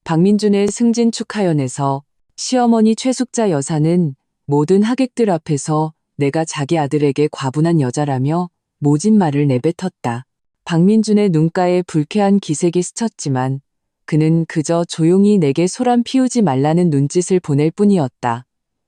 박민준의 승진 축하연에서 시어머니 최숙자 여사는 모든 하객들 앞에서 내가 자기 아들에게 과분한 여자라며 모진 말을 내뱉었다. 박민준의 눈가에 불쾌한 기색이 스쳤지만 그는 그저 조용히 내게 소란 피우지 말라는 눈짓을 보낼 뿐이었다.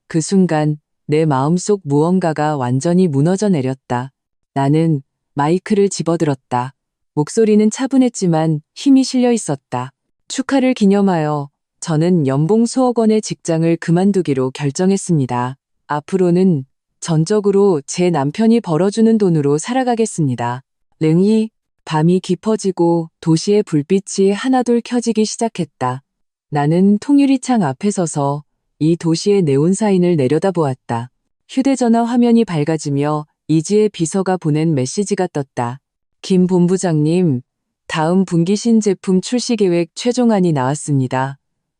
그 순간 내 마음속 무언가가 완전히 무너져 내렸다. 나는 마이크를 집어들었다. 목소리는 차분했지만 힘이 실려 있었다. 축하를 기념하여 저는 연봉 수억 원의 직장을 그만두기로 결정했습니다. 앞으로는 전적으로 제 남편이 벌어주는 돈으로 살아가겠습니다. 릉이 밤이 깊어지고 도시의 불빛이 하나둘 켜지기 시작했다. 나는 통유리창 앞에 서서 이 도시의 네온사인을 내려다보았다. 휴대전화 화면이 밝아지며 이지의 비서가 보낸 메시지가 떴다. 김 본부장님, 다음 분기 신제품 출시 계획 최종안이 나왔습니다.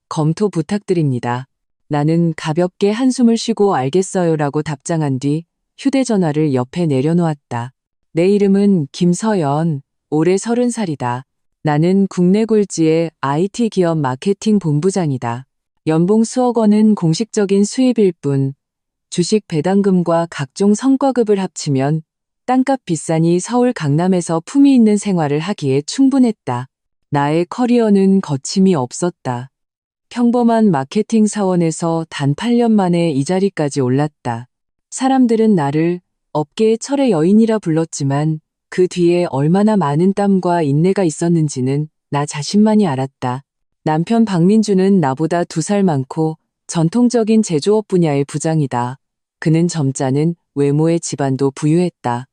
검토 부탁드립니다. 나는 가볍게 한숨을 쉬고 알겠어요라고 답장한 뒤 휴대전화를 옆에 내려놓았다. 내 이름은 김서연, 올해 30살이다. 나는 국내 굴지의 IT 기업 마케팅 본부장이다. 연봉 수억 원은 공식적인 수입일 뿐 주식 배당금과 각종 성과급을 합치면 땅값 비싸니 서울 강남에서 품위 있는 생활을 하기에 충분했다. 나의 커리어는 거침이 없었다. 평범한 마케팅 사원에서 단 8년 만에 이 자리까지 올랐다. 사람들은 나를 업계의 철의 여인이라 불렀지만 그 뒤에 얼마나 많은 땀과 인내가 있었는지는 나 자신만이 알았다. 남편 박민준은 나보다 2살 많고 전통적인 제조업 분야의 부장이다. 그는 점잖은 외모의 집안도 부유했다.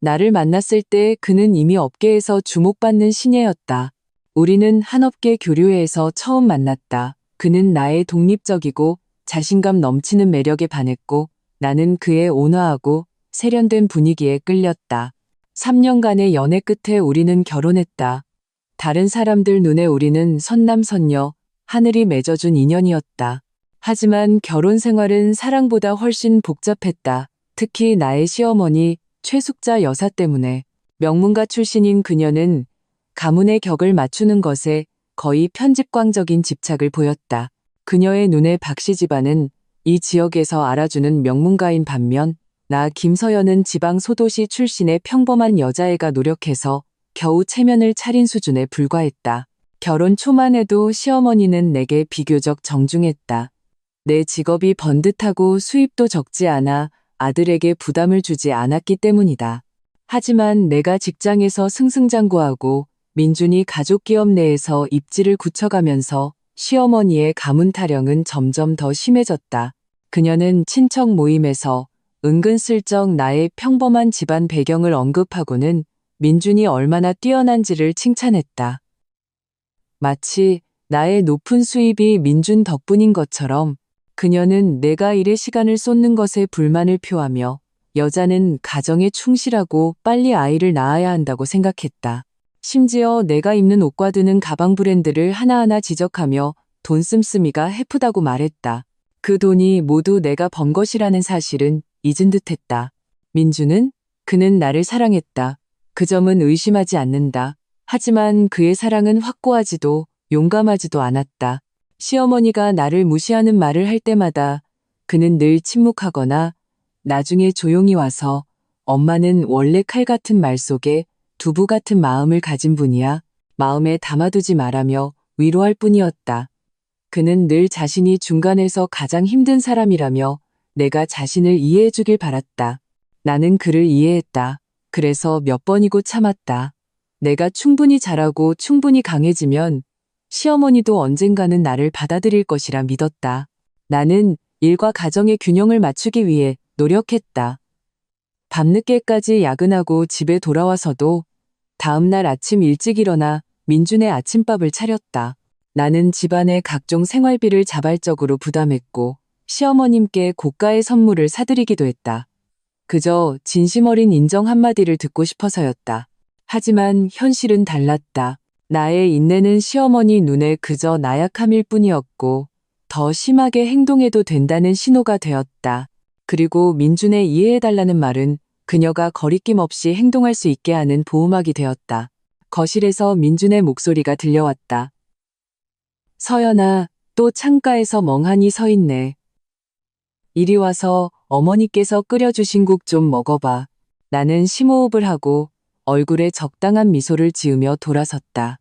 나를 만났을 때 그는 이미 업계에서 주목받는 신예였다. 우리는 한 업계 교류회에서 처음 만났다. 그는 나의 독립적이고 자신감 넘치는 매력에 반했고 나는 그의 온화하고 세련된 분위기에 끌렸다. 3년간의 연애 끝에 우리는 결혼했다. 다른 사람들 눈에 우리는 선남선녀, 하늘이 맺어준 인연이었다. 하지만 결혼 생활은 사랑보다 훨씬 복잡했다. 특히 나의 시어머니 최숙자 여사 때문에. 명문가 출신인 그녀는 가문의 격을 맞추는 것에 거의 편집광적인 집착을 보였다. 그녀의 눈에 박씨 집안은 이 지역에서 알아주는 명문가인 반면 나 김서연은 지방 소도시 출신의 평범한 여자애가 노력해서 겨우 체면을 차린 수준에 불과했다. 결혼 초만 해도 시어머니는 내게 비교적 정중했다. 내 직업이 번듯하고 수입도 적지 않아 아들에게 부담을 주지 않았기 때문이다. 하지만 내가 직장에서 승승장구하고 민준이 가족기업 내에서 입지를 굳혀가면서 시어머니의 가문 타령은 점점 더 심해졌다. 그녀는 친척 모임에서 은근슬쩍 나의 평범한 집안 배경을 언급하고는 민준이 얼마나 뛰어난지를 칭찬했다. 마치 나의 높은 수입이 민준 덕분인 것처럼 그녀는 내가 일에 시간을 쏟는 것에 불만을 표하며 여자는 가정에 충실하고 빨리 아이를 낳아야 한다고 생각했다. 심지어 내가 입는 옷과 드는 가방 브랜드를 하나하나 지적하며 돈 씀씀이가 해프다고 말했다. 그 돈이 모두 내가 번 것이라는 사실은 잊은 듯했다. 민준은? 그는 나를 사랑했다. 그 점은 의심하지 않는다. 하지만 그의 사랑은 확고하지도 용감하지도 않았다. 시어머니가 나를 무시하는 말을 할 때마다 그는 늘 침묵하거나 나중에 조용히 와서 엄마는 원래 칼 같은 말 속에 두부 같은 마음을 가진 분이야. 마음에 담아두지 말라며 위로할 뿐이었다. 그는 늘 자신이 중간에서 가장 힘든 사람이라며 내가 자신을 이해해 주길 바랐다. 나는 그를 이해했다. 그래서 몇 번이고 참았다. 내가 충분히 잘하고 충분히 강해지면 시어머니도 언젠가는 나를 받아들일 것이라 믿었다. 나는 일과 가정의 균형을 맞추기 위해 노력했다. 밤늦게까지 야근하고 집에 돌아와서도 다음날 아침 일찍 일어나 민준의 아침밥을 차렸다. 나는 집안의 각종 생활비를 자발적으로 부담했고 시어머님께 고가의 선물을 사드리기도 했다. 그저 진심 어린 인정 한마디를 듣고 싶어서였다. 하지만 현실은 달랐다. 나의 인내는 시어머니 눈에 그저 나약함일 뿐이었고 더 심하게 행동해도 된다는 신호가 되었다. 그리고 민준의 이해해달라는 말은 그녀가 거리낌 없이 행동할 수 있게 하는 보호막이 되었다. 거실에서 민준의 목소리가 들려왔다. 서연아, 또 창가에서 멍하니 서 있네. 이리 와서 어머니께서 끓여주신 국 좀 먹어봐. 나는 심호흡을 하고 얼굴에 적당한 미소를 지으며 돌아섰다.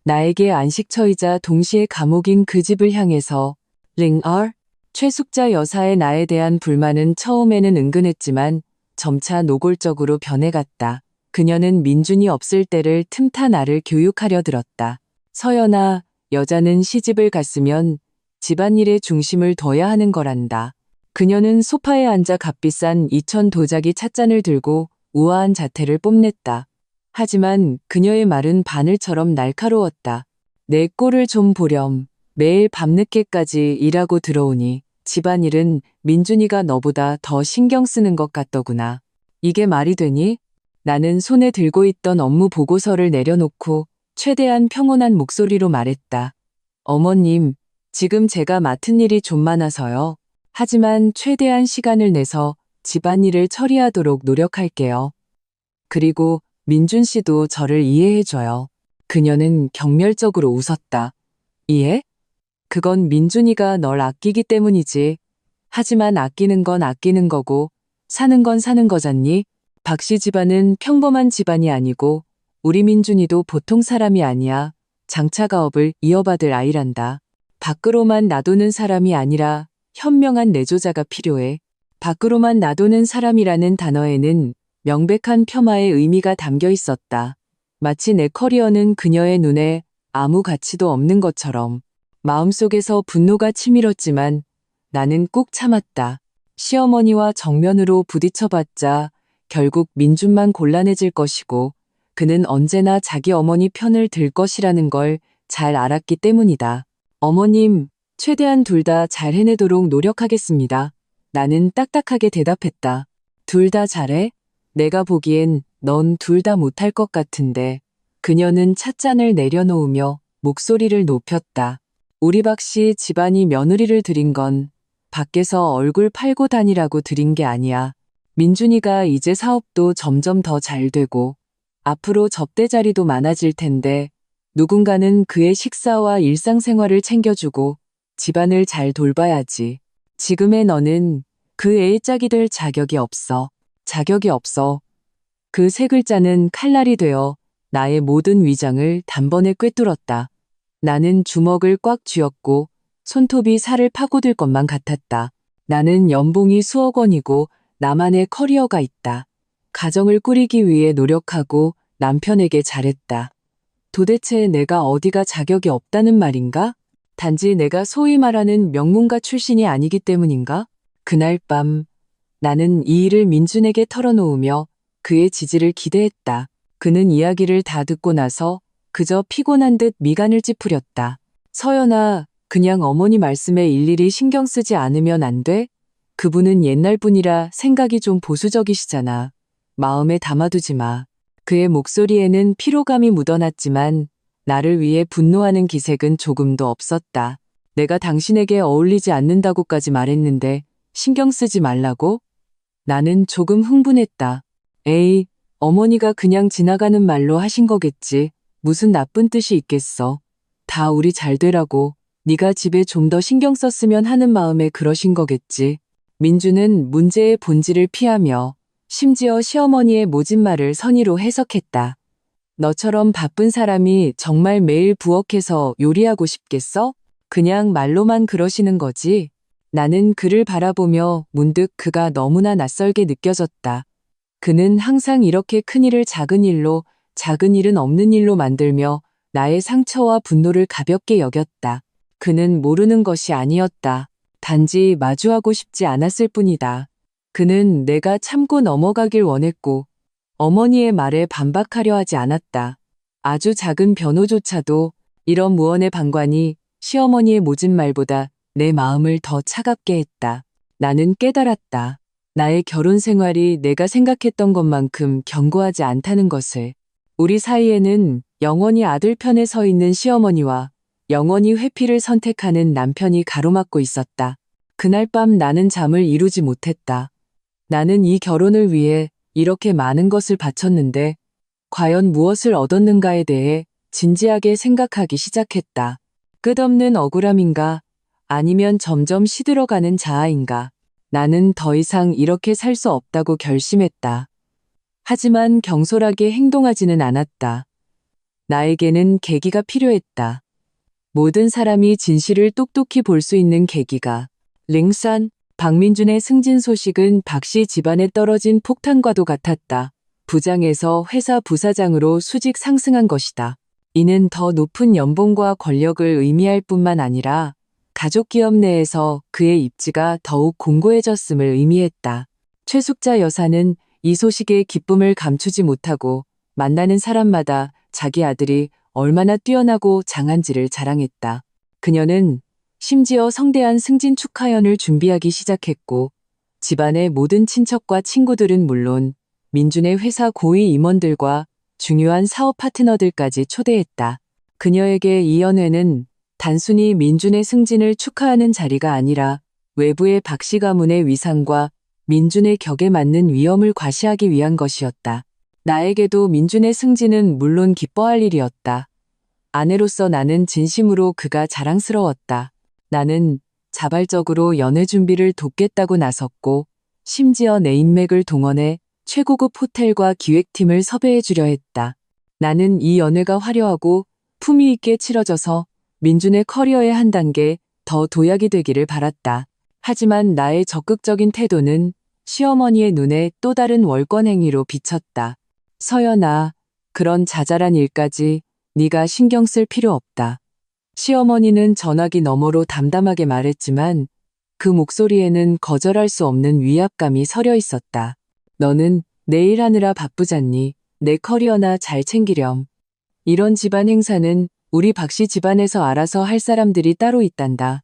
나에게 안식처이자 동시에 감옥인 그 집을 향해서 링얼 최숙자 여사의 나에 대한 불만은 처음에는 은근했지만 점차 노골적으로 변해갔다. 그녀는 민준이 없을 때를 틈타 나를 교육하려 들었다. 서연아, 여자는 시집을 갔으면 집안일의 중심을 둬야 하는 거란다. 그녀는 소파에 앉아 값비싼 2천 도자기 찻잔을 들고 우아한 자태를 뽐냈다. 하지만 그녀의 말은 바늘처럼 날카로웠다. 내 꼴을 좀 보렴. 매일 밤늦게까지 일하고 들어오니 집안일은 민준이가 너보다 더 신경 쓰는 것 같더구나. 이게 말이 되니? 나는 손에 들고 있던 업무 보고서를 내려놓고 최대한 평온한 목소리로 말했다. 어머님, 지금 제가 맡은 일이 좀 많아서요. 하지만 최대한 시간을 내서 집안일을 처리하도록 노력할게요. 그리고 민준 씨도 저를 이해해줘요. 그녀는 경멸적으로 웃었다. 이해? 그건 민준이가 널 아끼기 때문이지. 하지만 아끼는 건 아끼는 거고 사는 건 사는 거잖니? 박 씨 집안은 평범한 집안이 아니고 우리 민준이도 보통 사람이 아니야. 장차가업을 이어받을 아이란다. 밖으로만 놔두는 사람이 아니라 현명한 내조자가 필요해. 밖으로만 놔두는 사람이라는 단어에는 명백한 폄하의 의미가 담겨 있었다. 마치 내 커리어는 그녀의 눈에 아무 가치도 없는 것처럼. 마음속에서 분노가 치밀었지만 나는 꾹 참았다. 시어머니와 정면으로 부딪혀봤자 결국 민준만 곤란해질 것이고 그는 언제나 자기 어머니 편을 들 것이라는 걸 잘 알았기 때문이다. 어머님, 최대한 둘 다 잘 해내도록 노력하겠습니다. 나는 딱딱하게 대답했다. 둘 다 잘해? 내가 보기엔 넌 둘 다 못할 것 같은데. 그녀는 찻잔을 내려놓으며 목소리를 높였다. 우리 박 씨 집안이 며느리를 들인 건 밖에서 얼굴 팔고 다니라고 들인 게 아니야. 민준이가 이제 사업도 점점 더 잘 되고 앞으로 접대 자리도 많아질 텐데 누군가는 그의 식사와 일상생활을 챙겨주고 집안을 잘 돌봐야지. 지금의 너는 그 애의 짝이 될 자격이 없어. 자격이 없어. 그 세 글자는 칼날이 되어 나의 모든 위장을 단번에 꿰뚫었다. 나는 주먹을 꽉 쥐었고 손톱이 살을 파고들 것만 같았다. 나는 연봉이 수억 원이고 나만의 커리어가 있다. 가정을 꾸리기 위해 노력하고 남편에게 잘했다. 도대체 내가 어디가 자격이 없다는 말인가? 단지 내가 소위 말하는 명문가 출신이 아니기 때문인가? 그날 밤 나는 이 일을 민준에게 털어놓으며 그의 지지를 기대했다. 그는 이야기를 다 듣고 나서 그저 피곤한 듯 미간을 찌푸렸다. 서연아, 그냥 어머니 말씀에 일일이 신경 쓰지 않으면 안 돼? 그분은 옛날 분이라 생각이 좀 보수적이시잖아. 마음에 담아두지 마. 그의 목소리에는 피로감이 묻어났지만 나를 위해 분노하는 기색은 조금도 없었다. 내가 당신에게 어울리지 않는다고까지 말했는데 신경 쓰지 말라고? 나는 조금 흥분했다. 에이, 어머니가 그냥 지나가는 말로 하신 거겠지. 무슨 나쁜 뜻이 있겠어. 다 우리 잘 되라고. 네가 집에 좀 더 신경 썼으면 하는 마음에 그러신 거겠지. 민주는 문제의 본질을 피하며 심지어 시어머니의 모진 말을 선의로 해석했다. 너처럼 바쁜 사람이 정말 매일 부엌에서 요리하고 싶겠어? 그냥 말로만 그러시는 거지. 나는 그를 바라보며 문득 그가 너무나 낯설게 느껴졌다. 그는 항상 이렇게 큰 일을 작은 일로, 작은 일은 없는 일로 만들며 나의 상처와 분노를 가볍게 여겼다. 그는 모르는 것이 아니었다. 단지 마주하고 싶지 않았을 뿐이다. 그는 내가 참고 넘어가길 원했고 어머니의 말에 반박하려 하지 않았다. 아주 작은 변호조차도 이런 무언의 방관이 시어머니의 모진 말보다 내 마음을 더 차갑게 했다. 나는 깨달았다. 나의 결혼 생활이 내가 생각했던 것만큼 견고하지 않다는 것을. 우리 사이에는 영원히 아들 편에 서 있는 시어머니와 영원히 회피를 선택하는 남편이 가로막고 있었다. 그날 밤 나는 잠을 이루지 못했다. 나는 이 결혼을 위해 이렇게 많은 것을 바쳤는데 과연 무엇을 얻었는가에 대해 진지하게 생각하기 시작했다. 끝없는 억울함인가? 아니면 점점 시들어가는 자아인가? 나는 더 이상 이렇게 살 수 없다고 결심했다. 하지만 경솔하게 행동하지는 않았다. 나에게는 계기가 필요했다. 모든 사람이 진실을 똑똑히 볼 수 있는 계기가. 링산, 박민준의 승진 소식은 박씨 집안에 떨어진 폭탄과도 같았다. 부장에서 회사 부사장으로 수직 상승한 것이다. 이는 더 높은 연봉과 권력을 의미할 뿐만 아니라 가족 기업 내에서 그의 입지가 더욱 공고해졌음을 의미했다. 최숙자 여사는 이 소식의 기쁨을 감추지 못하고 만나는 사람마다 자기 아들이 얼마나 뛰어나고 장한지를 자랑했다. 그녀는 심지어 성대한 승진 축하연을 준비하기 시작했고 집안의 모든 친척과 친구들은 물론 민준의 회사 고위 임원들과 중요한 사업 파트너들까지 초대했다. 그녀에게 이 연회는 단순히 민준의 승진을 축하하는 자리가 아니라 외부의 박씨 가문의 위상과 민준의 격에 맞는 위엄을 과시하기 위한 것이었다. 나에게도 민준의 승진은 물론 기뻐할 일이었다. 아내로서 나는 진심으로 그가 자랑스러웠다. 나는 자발적으로 연애 준비를 돕겠다고 나섰고 심지어 내 인맥을 동원해 최고급 호텔과 기획팀을 섭외해 주려 했다. 나는 이 연회가 화려하고 품위 있게 치러져서 민준의 커리어의 한 단계 더 도약이 되기를 바랐다. 하지만 나의 적극적인 태도는 시어머니의 눈에 또 다른 월권 행위로 비쳤다. 서연아, 그런 자잘한 일까지 네가 신경 쓸 필요 없다. 시어머니는 전화기 너머로 담담하게 말했지만 그 목소리에는 거절할 수 없는 위압감이 서려 있었다. 너는 내일 하느라 바쁘잖니. 내 커리어나 잘 챙기렴. 이런 집안 행사는 우리 박씨 집안에서 알아서 할 사람들이 따로 있단다.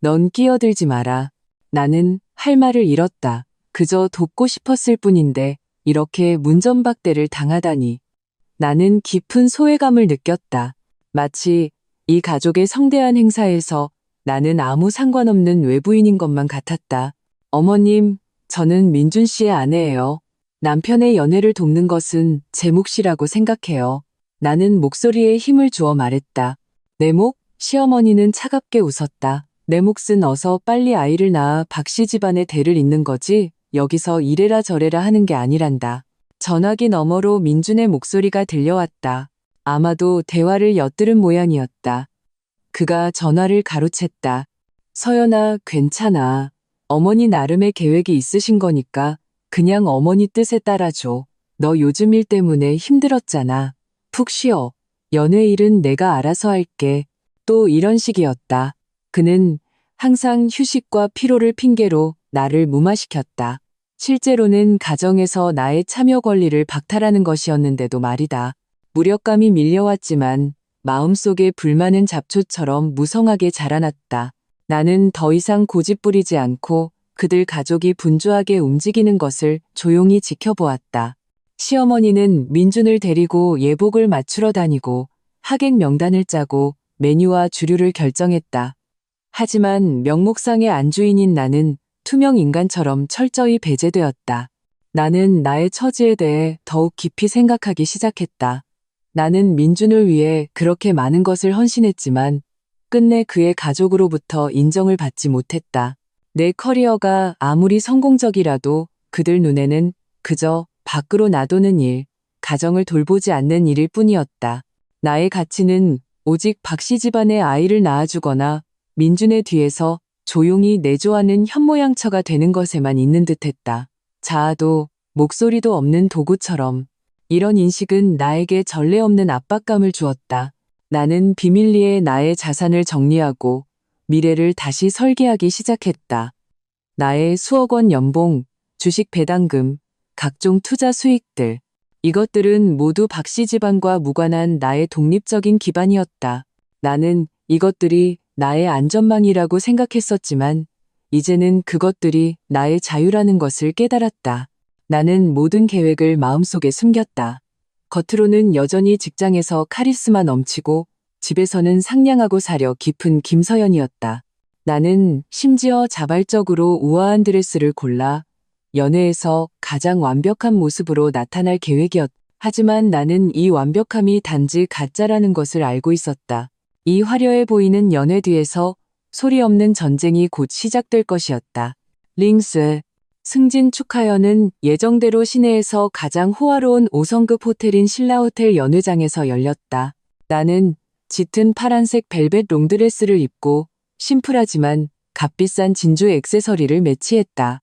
넌 끼어들지 마라. 나는 할 말을 잃었다. 그저 돕고 싶었을 뿐인데 이렇게 문전박대를 당하다니. 나는 깊은 소외감을 느꼈다. 마치 이 가족의 성대한 행사에서 나는 아무 상관없는 외부인인 것만 같았다. 어머님, 저는 민준 씨의 아내예요. 남편의 연애를 돕는 것은 제 몫이라고 생각해요. 나는 목소리에 힘을 주어 말했다. 내 몫? 시어머니는 차갑게 웃었다. 내 몫은 어서 빨리 아이를 낳아 박씨 집안의 대를 잇는 거지 여기서 이래라 저래라 하는 게 아니란다. 전화기 너머로 민준의 목소리가 들려왔다. 아마도 대화를 엿들은 모양이었다. 그가 전화를 가로챘다. 서연아, 괜찮아. 어머니 나름의 계획이 있으신 거니까 그냥 어머니 뜻에 따라줘. 너 요즘 일 때문에 힘들었잖아. 푹 쉬어. 연애 일은 내가 알아서 할게. 또 이런 식이었다. 그는 항상 휴식과 피로를 핑계로 나를 무마시켰다. 실제로는 가정에서 나의 참여 권리를 박탈하는 것이었는데도 말이다. 무력감이 밀려왔지만 마음속에 불만은 잡초처럼 무성하게 자라났다. 나는 더 이상 고집부리지 않고 그들 가족이 분주하게 움직이는 것을 조용히 지켜보았다. 시어머니는 민준을 데리고 예복을 맞추러 다니고 하객 명단을 짜고 메뉴와 주류를 결정했다. 하지만 명목상의 안주인인 나는 투명 인간처럼 철저히 배제되었다. 나는 나의 처지에 대해 더욱 깊이 생각하기 시작했다. 나는 민준을 위해 그렇게 많은 것을 헌신했지만 끝내 그의 가족으로부터 인정을 받지 못했다. 내 커리어가 아무리 성공적이라도 그들 눈에는 그저 밖으로 놔두는 일, 가정을 돌보지 않는 일일 뿐이었다. 나의 가치는 오직 박씨 집안의 아이를 낳아주거나 민준의 뒤에서 조용히 내조하는 현모양처가 되는 것에만 있는 듯했다. 자아도 목소리도 없는 도구처럼. 이런 인식은 나에게 전례 없는 압박감을 주었다. 나는 비밀리에 나의 자산을 정리하고 미래를 다시 설계하기 시작했다. 나의 수억 원 연봉, 주식 배당금, 각종 투자 수익들. 이것들은 모두 박씨 집안과 무관한 나의 독립적인 기반이었다. 나는 이것들이 나의 안전망이라고 생각했었지만 이제는 그것들이 나의 자유라는 것을 깨달았다. 나는 모든 계획을 마음속에 숨겼다. 겉으로는 여전히 직장에서 카리스마 넘치고 집에서는 상냥하고 사려 깊은 김서연이었다. 나는 심지어 자발적으로 우아한 드레스를 골라 연애에서 가장 완벽한 모습으로 나타날 계획이었다. 하지만 나는 이 완벽함이 단지 가짜라는 것을 알고 있었다. 이 화려해 보이는 연회 뒤에서 소리 없는 전쟁이 곧 시작될 것이었다. 링스 승진 축하연은 예정대로 시내에서 가장 호화로운 5성급 호텔인 신라호텔 연회장에서 열렸다. 나는 짙은 파란색 벨벳 롱드레스를 입고 심플하지만 값비싼 진주 액세서리를 매치했다.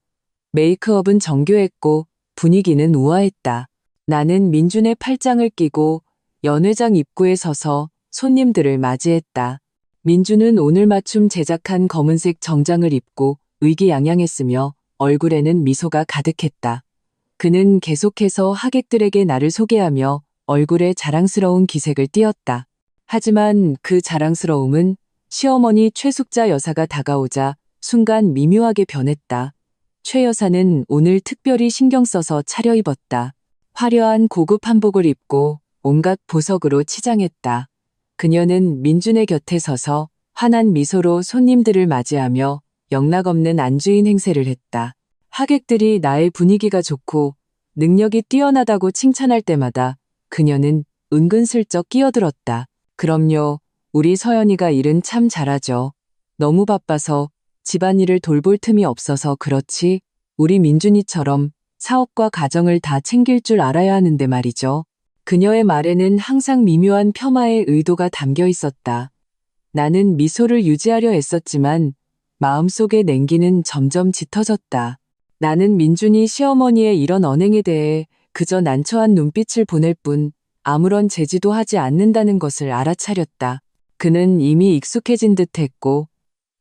메이크업은 정교했고 분위기는 우아했다. 나는 민준의 팔짱을 끼고 연회장 입구에 서서 손님들을 맞이했다. 민준은 오늘 맞춤 제작한 검은색 정장을 입고 의기양양했으며 얼굴에는 미소가 가득했다. 그는 계속해서 하객들에게 나를 소개하며 얼굴에 자랑스러운 기색을 띄었다. 하지만 그 자랑스러움은 시어머니 최숙자 여사가 다가오자 순간 미묘하게 변했다. 최 여사는 오늘 특별히 신경 써서 차려입었다. 화려한 고급 한복을 입고 온갖 보석으로 치장했다. 그녀는 민준의 곁에 서서 환한 미소로 손님들을 맞이하며 영락없는 안주인 행세를 했다. 하객들이 나의 분위기가 좋고 능력이 뛰어나다고 칭찬할 때마다 그녀는 은근슬쩍 끼어들었다. 그럼요, 우리 서연이가 일은 참 잘하죠. 너무 바빠서 집안일을 돌볼 틈이 없어서 그렇지 우리 민준이처럼 사업과 가정을 다 챙길 줄 알아야 하는데 말이죠. 그녀의 말에는 항상 미묘한 폄하의 의도가 담겨 있었다. 나는 미소를 유지하려 애썼지만 마음속의 냉기는 점점 짙어졌다. 나는 민준이 시어머니의 이런 언행에 대해 그저 난처한 눈빛을 보낼 뿐 아무런 제지도 하지 않는다는 것을 알아차렸다. 그는 이미 익숙해진 듯했고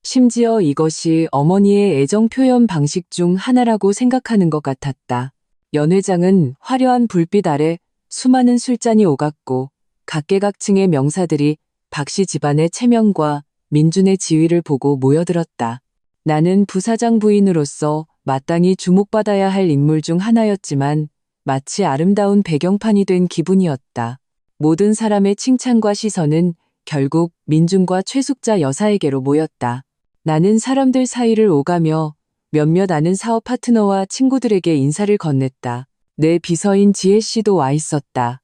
심지어 이것이 어머니의 애정 표현 방식 중 하나라고 생각하는 것 같았다. 연회장은 화려한 불빛 아래 수많은 술잔이 오갔고 각계각층의 명사들이 박씨 집안의 체면과 민준의 지위를 보고 모여들었다. 나는 부사장 부인으로서 마땅히 주목받아야 할 인물 중 하나였지만 마치 아름다운 배경판이 된 기분이었다. 모든 사람의 칭찬과 시선은 결국 민준과 최숙자 여사에게로 모였다. 나는 사람들 사이를 오가며 몇몇 아는 사업 파트너와 친구들에게 인사를 건넸다. 내 비서인 지혜 씨도 와 있었다.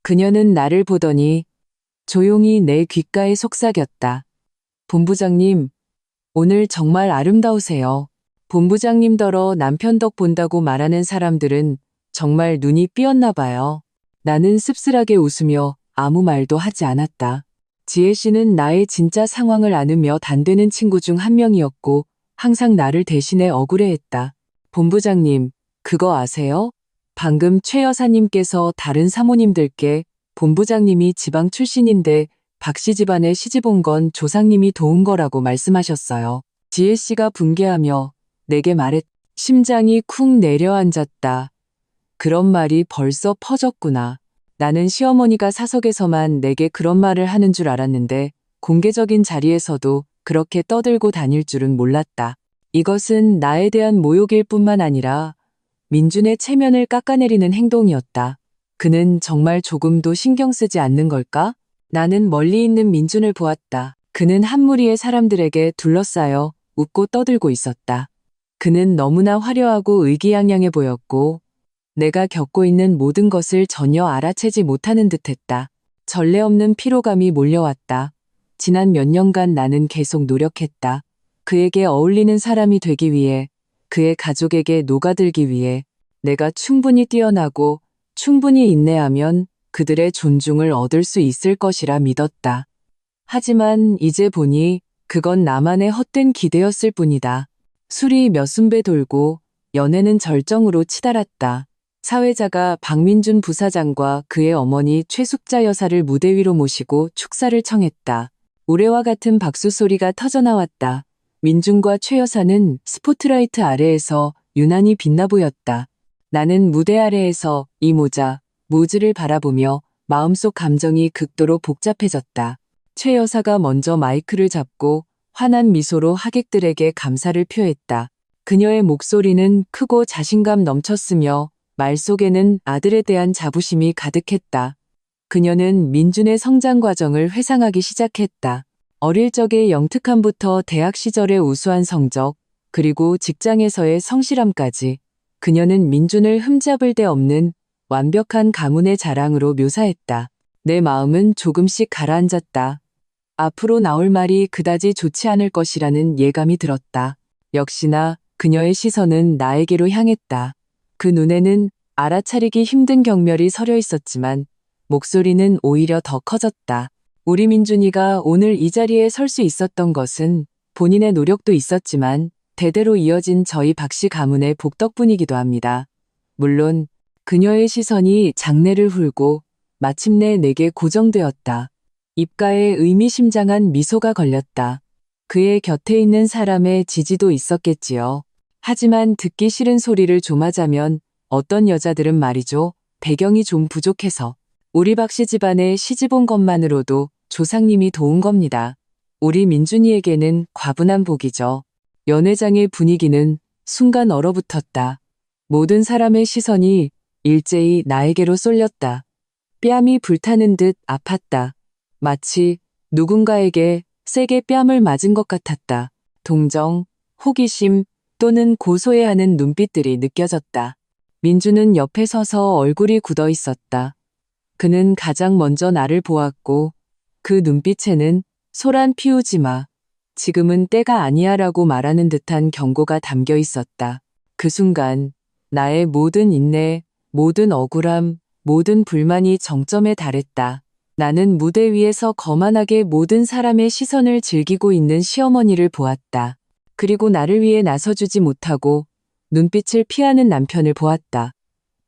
그녀는 나를 보더니 조용히 내 귓가에 속삭였다. 본부장님, 오늘 정말 아름다우세요. 본부장님더러 남편 덕 본다고 말하는 사람들은 정말 눈이 삐었나 봐요. 나는 씁쓸하게 웃으며 아무 말도 하지 않았다. 지혜 씨는 나의 진짜 상황을 아느며 단되는 친구 중 한 명이었고 항상 나를 대신해 억울해했다. 본부장님, 그거 아세요? 방금 최 여사님께서 다른 사모님들께 본부장님이 지방 출신인데 박씨 집안에 시집 온 건 조상님이 도운 거라고 말씀하셨어요. 지혜 씨가 분개하며 내게 말했. 심장이 쿵 내려앉았다. 그런 말이 벌써 퍼졌구나. 나는 시어머니가 사석에서만 내게 그런 말을 하는 줄 알았는데 공개적인 자리에서도 그렇게 떠들고 다닐 줄은 몰랐다. 이것은 나에 대한 모욕일 뿐만 아니라 민준의 체면을 깎아내리는 행동이었다. 그는 정말 조금도 신경 쓰지 않는 걸까? 나는 멀리 있는 민준을 보았다. 그는 한 무리의 사람들에게 둘러싸여 웃고 떠들고 있었다. 그는 너무나 화려하고 의기양양해 보였고 내가 겪고 있는 모든 것을 전혀 알아채지 못하는 듯했다. 전례 없는 피로감이 몰려왔다. 지난 몇 년간 나는 계속 노력했다. 그에게 어울리는 사람이 되기 위해, 그의 가족에게 녹아들기 위해 내가 충분히 뛰어나고 충분히 인내하면 그들의 존중을 얻을 수 있을 것이라 믿었다. 하지만 이제 보니 그건 나만의 헛된 기대였을 뿐이다. 술이 몇 순배 돌고 연애는 절정으로 치달았다. 사회자가 박민준 부사장과 그의 어머니 최숙자 여사를 무대 위로 모시고 축사를 청했다. 우레와 같은 박수 소리가 터져나왔다. 민준과 최 여사는 스포트라이트 아래에서 유난히 빛나 보였다. 나는 무대 아래에서 이 모자, 무즈를 바라보며 마음속 감정이 극도로 복잡해졌다. 최 여사가 먼저 마이크를 잡고 환한 미소로 하객들에게 감사를 표했다. 그녀의 목소리는 크고 자신감 넘쳤으며 말 속에는 아들에 대한 자부심이 가득했다. 그녀는 민준의 성장 과정을 회상하기 시작했다. 어릴 적의 영특함부터 대학 시절의 우수한 성적, 그리고 직장에서의 성실함까지 그녀는 민준을 흠잡을 데 없는 완벽한 가문의 자랑으로 묘사했다. 내 마음은 조금씩 가라앉았다. 앞으로 나올 말이 그다지 좋지 않을 것이라는 예감이 들었다. 역시나 그녀의 시선은 나에게로 향했다. 그 눈에는 알아차리기 힘든 경멸이 서려 있었지만 목소리는 오히려 더 커졌다. 우리 민준이가 오늘 이 자리에 설 수 있었던 것은 본인의 노력도 있었지만 대대로 이어진 저희 박씨 가문의 복 덕분이기도 합니다. 물론 그녀의 시선이 장내를 훑고 마침내 내게 고정되었다. 입가에 의미심장한 미소가 걸렸다. 그의 곁에 있는 사람의 지지도 있었겠지요. 하지만 듣기 싫은 소리를 좀 하자면 어떤 여자들은 말이죠. 배경이 좀 부족해서 우리 박씨 집안에 시집 온 것만으로도 조상님이 도운 겁니다. 우리 민준이에게는 과분한 복이죠. 연회장의 분위기는 순간 얼어붙었다. 모든 사람의 시선이 일제히 나에게로 쏠렸다. 뺨이 불타는 듯 아팠다. 마치 누군가에게 세게 뺨을 맞은 것 같았다. 동정, 호기심 또는 고소해하는 눈빛들이 느껴졌다. 민주는 옆에 서서 얼굴이 굳어 있었다. 그는 가장 먼저 나를 보았고 그 눈빛에는 소란 피우지 마. 지금은 때가 아니야라고 말하는 듯한 경고가 담겨 있었다. 그 순간 나의 모든 인내, 모든 억울함, 모든 불만이 정점에 달했다. 나는 무대 위에서 거만하게 모든 사람의 시선을 즐기고 있는 시어머니를 보았다. 그리고 나를 위해 나서주지 못하고 눈빛을 피하는 남편을 보았다.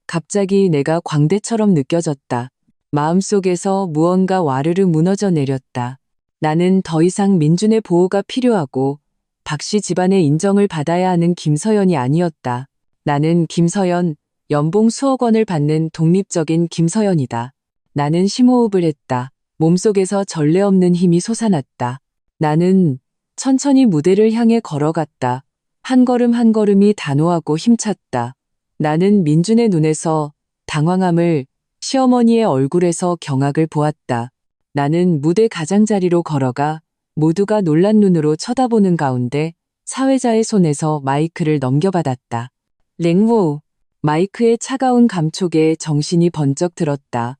갑자기 내가 광대처럼 느껴졌다. 마음속에서 무언가 와르르 무너져 내렸다. 나는 더 이상 민준의 보호가 필요하고 박씨 집안의 인정을 받아야 하는 김서연이 아니었다. 나는 김서연, 연봉 수억 원을 받는 독립적인 김서연이다. 나는 심호흡을 했다. 몸속에서 전례 없는 힘이 솟아났다. 나는 천천히 무대를 향해 걸어갔다. 한 걸음 한 걸음이 단호하고 힘찼다. 나는 민준의 눈에서 당황함을, 시어머니의 얼굴에서 경악을 보았다. 나는 무대 가장자리로 걸어가 모두가 놀란 눈으로 쳐다보는 가운데 사회자의 손에서 마이크를 넘겨받았다. 랭호, 마이크의 차가운 감촉에 정신이 번쩍 들었다.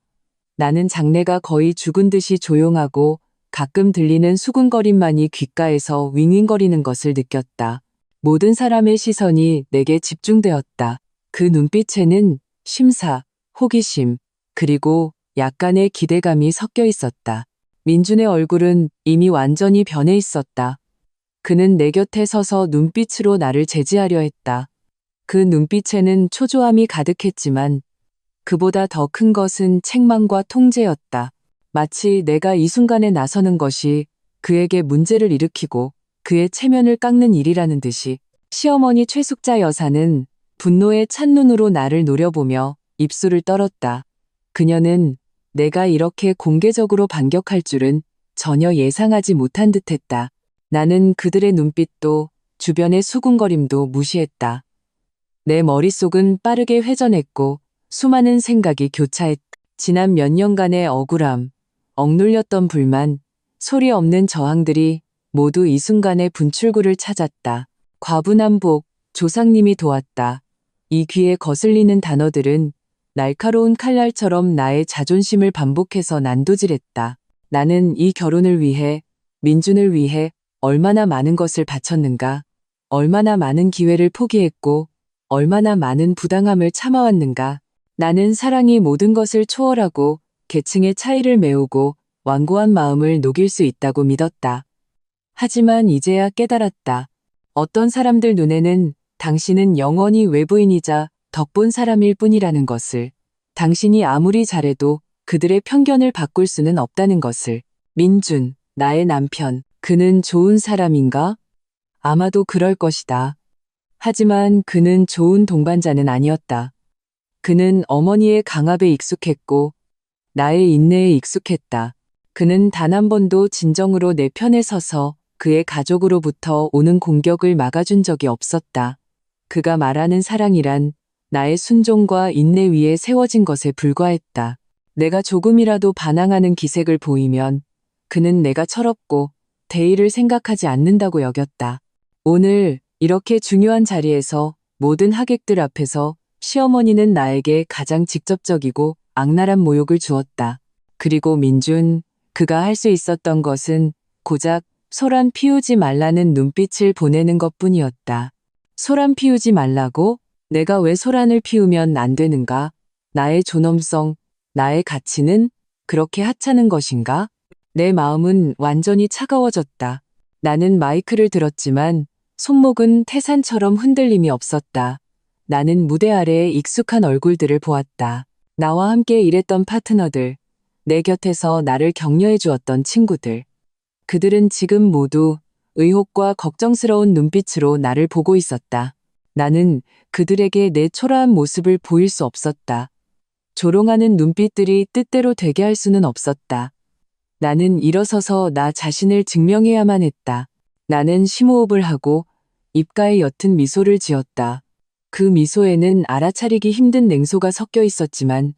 나는 장내가 거의 죽은 듯이 조용하고 가끔 들리는 수군거림만이 귓가에서 윙윙거리는 것을 느꼈다. 모든 사람의 시선이 내게 집중되었다. 그 눈빛에는 심사, 호기심, 그리고 약간의 기대감이 섞여 있었다. 민준의 얼굴은 이미 완전히 변해 있었다. 그는 내 곁에 서서 눈빛으로 나를 제지하려 했다. 그 눈빛에는 초조함이 가득했지만 그보다 더 큰 것은 책망과 통제였다. 마치 내가 이 순간에 나서는 것이 그에게 문제를 일으키고 그의 체면을 깎는 일이라는 듯이. 시어머니 최숙자 여사는 분노에 찬 눈으로 나를 노려보며 입술을 떨었다. 그녀는 내가 이렇게 공개적으로 반격할 줄은 전혀 예상하지 못한 듯했다. 나는 그들의 눈빛도 주변의 수군거림도 무시했다. 내 머릿속은 빠르게 회전했고 수많은 생각이 교차했다. 지난 몇 년간의 억울함, 억눌렸던 불만, 소리 없는 저항들이 모두 이 순간의 분출구를 찾았다. 과분한 복, 조상님이 도왔다. 이 귀에 거슬리는 단어들은 날카로운 칼날처럼 나의 자존심을 반복해서 난도질했다. 나는 이 결혼을 위해, 민준을 위해 얼마나 많은 것을 바쳤는가, 얼마나 많은 기회를 포기했고, 얼마나 많은 부당함을 참아왔는가. 나는 사랑이 모든 것을 초월하고 계층의 차이를 메우고 완고한 마음을 녹일 수 있다고 믿었다. 하지만 이제야 깨달았다. 어떤 사람들 눈에는 당신은 영원히 외부인이자 덕본 사람일 뿐이라는 것을, 당신이 아무리 잘해도 그들의 편견을 바꿀 수는 없다는 것을. 민준, 나의 남편, 그는 좋은 사람인가? 아마도 그럴 것이다. 하지만 그는 좋은 동반자는 아니었다. 그는 어머니의 강압에 익숙했고 나의 인내에 익숙했다. 그는 단 한 번도 진정으로 내 편에 서서 그의 가족으로부터 오는 공격을 막아준 적이 없었다. 그가 말하는 사랑이란 나의 순종과 인내 위에 세워진 것에 불과했다. 내가 조금이라도 반항하는 기색을 보이면 그는 내가 철없고 대의를 생각하지 않는다고 여겼다. 오늘 이렇게 중요한 자리에서 모든 하객들 앞에서 시어머니는 나에게 가장 직접적이고 악랄한 모욕을 주었다. 그리고 민준, 그가 할 수 있었던 것은 고작 소란 피우지 말라는 눈빛을 보내는 것뿐이었다. 소란 피우지 말라고? 내가 왜 소란을 피우면 안 되는가? 나의 존엄성, 나의 가치는 그렇게 하찮은 것인가? 내 마음은 완전히 차가워졌다. 나는 마이크를 들었지만 손목은 태산처럼 흔들림이 없었다. 나는 무대 아래의 익숙한 얼굴들을 보았다. 나와 함께 일했던 파트너들, 내 곁에서 나를 격려해 주었던 친구들. 그들은 지금 모두 의혹과 걱정스러운 눈빛으로 나를 보고 있었다. 나는 그들에게 내 초라한 모습을 보일 수 없었다. 조롱하는 눈빛들이 뜻대로 되게 할 수는 없었다. 나는 일어서서 나 자신을 증명해야만 했다. 나는 심호흡을 하고 입가에 옅은 미소를 지었다. 그 미소에는 알아차리기 힘든 냉소가 섞여 있었지만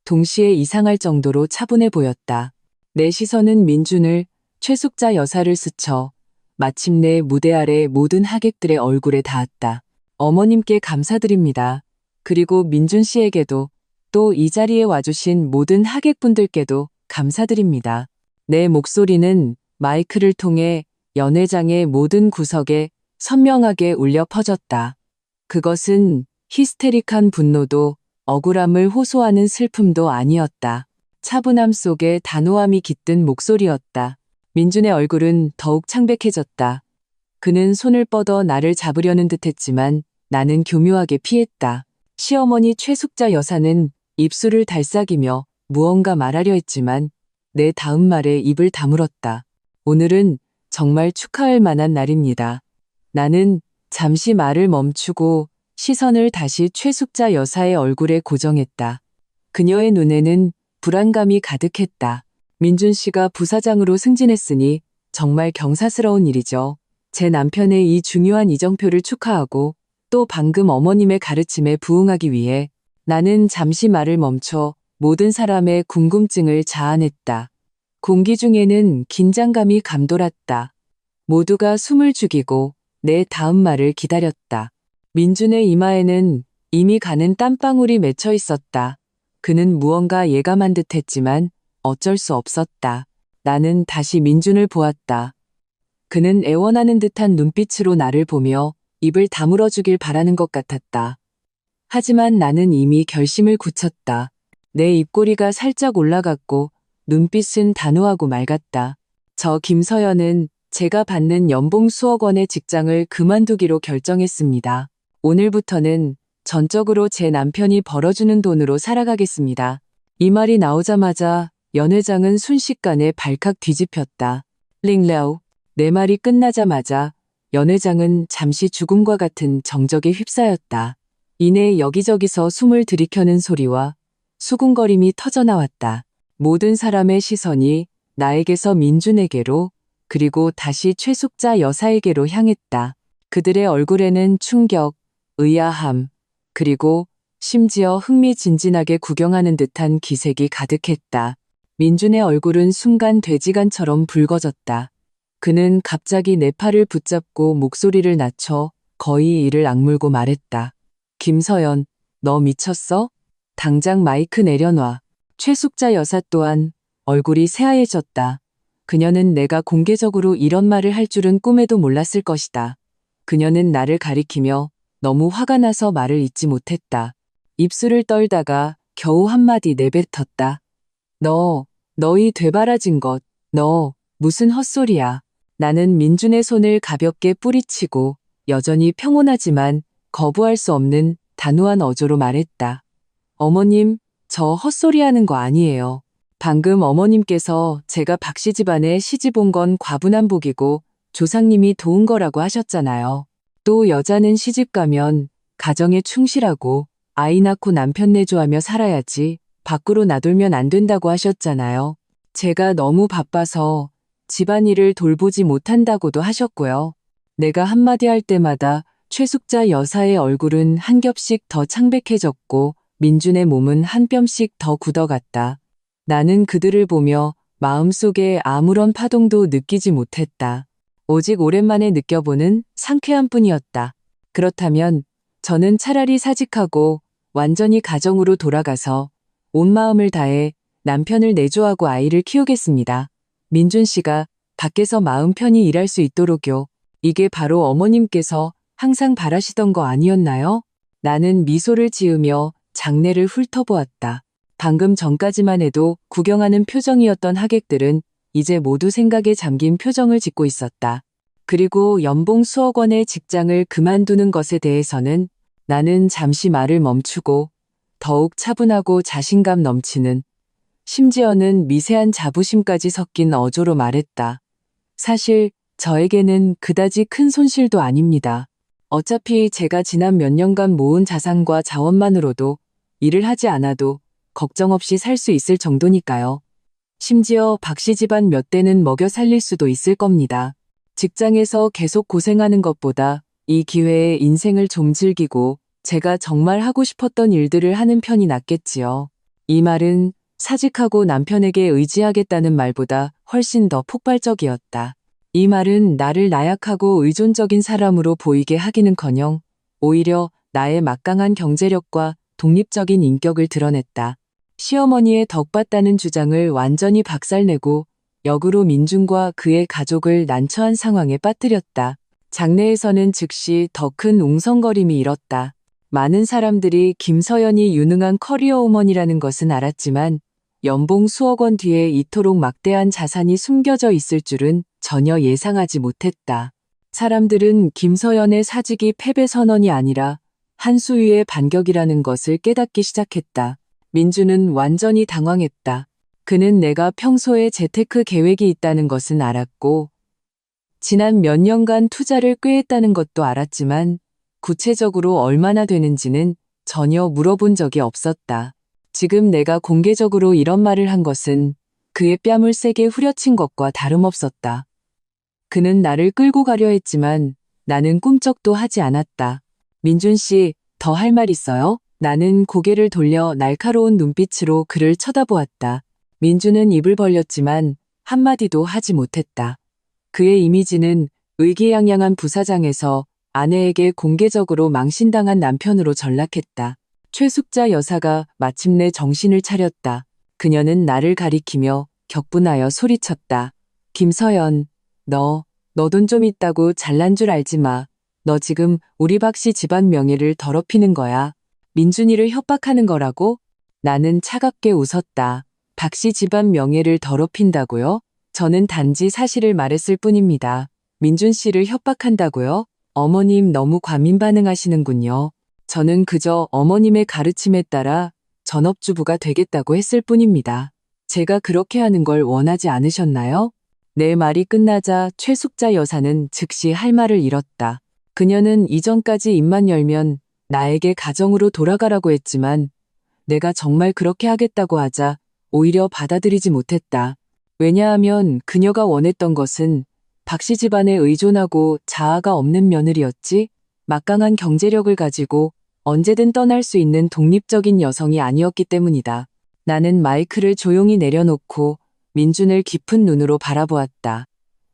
동시에 이상할 정도로 차분해 보였다. 내 시선은 민준을, 최숙자 여사를 스쳐 마침내 무대 아래 모든 하객들의 얼굴에 닿았다. 어머님께 감사드립니다. 그리고 민준 씨에게도 또 이 자리에 와주신 모든 하객분들께도 감사드립니다. 내 목소리는 마이크를 통해 연회장의 모든 구석에 선명하게 울려 퍼졌다. 그것은 히스테릭한 분노도 억울함을 호소하는 슬픔도 아니었다. 차분함 속에 단호함이 깃든 목소리였다. 민준의 얼굴은 더욱 창백해졌다. 그는 손을 뻗어 나를 잡으려는 듯했지만 나는 교묘하게 피했다. 시어머니 최숙자 여사는 입술을 달싹이며 무언가 말하려 했지만 내 다음 말에 입을 다물었다. 오늘은 정말 축하할 만한 날입니다. 나는 잠시 말을 멈추고 시선을 다시 최숙자 여사의 얼굴에 고정했다. 그녀의 눈에는 불안감이 가득했다. 민준 씨가 부사장으로 승진했으니 정말 경사스러운 일이죠. 제 남편의 이 중요한 이정표를 축하하고 또 방금 어머님의 가르침에 부응하기 위해 나는 잠시 말을 멈춰 모든 사람의 궁금증을 자아냈다. 공기 중에는 긴장감이 감돌았다. 모두가 숨을 죽이고 내 다음 말을 기다렸다. 민준의 이마에는 이미 가는 땀방울이 맺혀 있었다. 그는 무언가 예감한 듯했지만 어쩔 수 없었다. 나는 다시 민준을 보았다. 그는 애원하는 듯한 눈빛으로 나를 보며 입을 다물어 주길 바라는 것 같았다. 하지만 나는 이미 결심을 굳혔다. 내 입꼬리가 살짝 올라갔고 눈빛은 단호하고 맑았다. 저 김서연은 제가 받는 연봉 수억 원의 직장을 그만두기로 결정했습니다. 오늘부터는 전적으로 제 남편이 벌어주는 돈으로 살아가겠습니다. 이 말이 나오자마자 연 회장은 순식간에 발칵 뒤집혔다. 링라우. 내 말이 끝나자마자 연 회장은 잠시 죽음과 같은 정적에 휩싸였다. 이내 여기저기서 숨을 들이켜는 소리와 수군거림이 터져나왔다. 모든 사람의 시선이 나에게서 민준에게로 그리고 다시 최숙자 여사에게로 향했다. 그들의 얼굴에는 충격, 의아함, 그리고 심지어 흥미진진하게 구경하는 듯한 기색이 가득했다. 민준의 얼굴은 순간 돼지간처럼 붉어졌다. 그는 갑자기 내 팔을 붙잡고 목소리를 낮춰 거의 이를 악물고 말했다. 김서연, 너 미쳤어? 당장 마이크 내려놔. 최숙자 여사 또한 얼굴이 새하얘졌다. 그녀는 내가 공개적으로 이런 말을 할 줄은 꿈에도 몰랐을 것이다. 그녀는 나를 가리키며 너무 화가 나서 말을 잇지 못했다. 입술을 떨다가 겨우 한마디 내뱉었다. 너희 되바라진 것, 너 무슨 헛소리야. 나는 민준의 손을 가볍게 뿌리치고 여전히 평온하지만 거부할 수 없는 단호한 어조로 말했다. 어머님, 저 헛소리하는 거 아니에요. 방금 어머님께서 제가 박씨 집안에 시집 온 건 과분한 복이고 조상님이 도운 거라고 하셨잖아요. 또 여자는 시집 가면 가정에 충실하고 아이 낳고 남편 내조하며 살아야지 밖으로 나돌면 안 된다고 하셨잖아요. 제가 너무 바빠서 집안일을 돌보지 못한다고도 하셨고요. 내가 한마디 할 때마다 최숙자 여사의 얼굴은 한 겹씩 더 창백해졌고 민준의 몸은 한 뼘씩 더 굳어갔다. 나는 그들을 보며 마음속에 아무런 파동도 느끼지 못했다. 오직 오랜만에 느껴보는 상쾌함뿐이었다. 그렇다면 저는 차라리 사직하고 완전히 가정으로 돌아가서 온 마음을 다해 남편을 내조하고 아이를 키우겠습니다. 민준 씨가 밖에서 마음 편히 일할 수 있도록요. 이게 바로 어머님께서 항상 바라시던 거 아니었나요? 나는 미소를 지으며 장내를 훑어보았다. 방금 전까지만 해도 구경하는 표정이었던 하객들은 이제 모두 생각에 잠긴 표정을 짓고 있었다. 그리고 연봉 수억 원의 직장을 그만두는 것에 대해서는 나는 잠시 말을 멈추고 더욱 차분하고 자신감 넘치는, 심지어는 미세한 자부심까지 섞인 어조로 말했다. 사실 저에게는 그다지 큰 손실도 아닙니다. 어차피 제가 지난 몇 년간 모은 자산과 자원만으로도 일을 하지 않아도 걱정 없이 살 수 있을 정도니까요. 심지어 박씨 집안 몇 대는 먹여 살릴 수도 있을 겁니다. 직장에서 계속 고생하는 것보다 이 기회에 인생을 좀 즐기고 제가 정말 하고 싶었던 일들을 하는 편이 낫겠지요. 이 말은 사직하고 남편에게 의지하겠다는 말보다 훨씬 더 폭발적이었다. 이 말은 나를 나약하고 의존적인 사람으로 보이게 하기는커녕 오히려 나의 막강한 경제력과 독립적인 인격을 드러냈다. 시어머니의 덕받다는 주장을 완전히 박살내고 역으로 민준과 그의 가족을 난처한 상황에 빠뜨렸다. 장내에서는 즉시 더 큰 웅성거림이 일었다. 많은 사람들이 김서연이 유능한 커리어우먼이라는 것은 알았지만 연봉 수억 원 뒤에 이토록 막대한 자산이 숨겨져 있을 줄은 전혀 예상하지 못했다. 사람들은 김서연의 사직이 패배 선언이 아니라 한수위의 반격이라는 것을 깨닫기 시작했다. 민주는 완전히 당황했다. 그는 내가 평소에 재테크 계획이 있다는 것은 알았고 지난 몇 년간 투자를 꽤 했다는 것도 알았지만 구체적으로 얼마나 되는지는 전혀 물어본 적이 없었다. 지금 내가 공개적으로 이런 말을 한 것은 그의 뺨을 세게 후려친 것과 다름없었다. 그는 나를 끌고 가려 했지만 나는 꿈쩍도 하지 않았다. 민준 씨, 더 할 말 있어요? 나는 고개를 돌려 날카로운 눈빛으로 그를 쳐다보았다. 민준은 입을 벌렸지만 한마디도 하지 못했다. 그의 이미지는 의기양양한 부사장에서 아내에게 공개적으로 망신당한 남편으로 전락했다. 최숙자 여사가 마침내 정신을 차렸다. 그녀는 나를 가리키며 격분하여 소리쳤다. 김서연, 너 돈 좀 있다고 잘난 줄 알지 마. 너 지금 우리 박씨 집안 명예를 더럽히는 거야. 민준이를 협박하는 거라고? 나는 차갑게 웃었다. 박씨 집안 명예를 더럽힌다고요? 저는 단지 사실을 말했을 뿐입니다. 민준 씨를 협박한다고요? 어머님 너무 과민 반응하시는군요. 저는 그저 어머님의 가르침에 따라 전업주부가 되겠다고 했을 뿐입니다. 제가 그렇게 하는 걸 원하지 않으셨나요? 내 말이 끝나자 최숙자 여사는 즉시 할 말을 잃었다. 그녀는 이전까지 입만 열면 나에게 가정으로 돌아가라고 했지만 내가 정말 그렇게 하겠다고 하자 오히려 받아들이지 못했다. 왜냐하면 그녀가 원했던 것은 박씨 집안에 의존하고 자아가 없는 며느리였지 막강한 경제력을 가지고 언제든 떠날 수 있는 독립적인 여성이 아니었기 때문이다. 나는 마이크를 조용히 내려놓고 민준을 깊은 눈으로 바라보았다.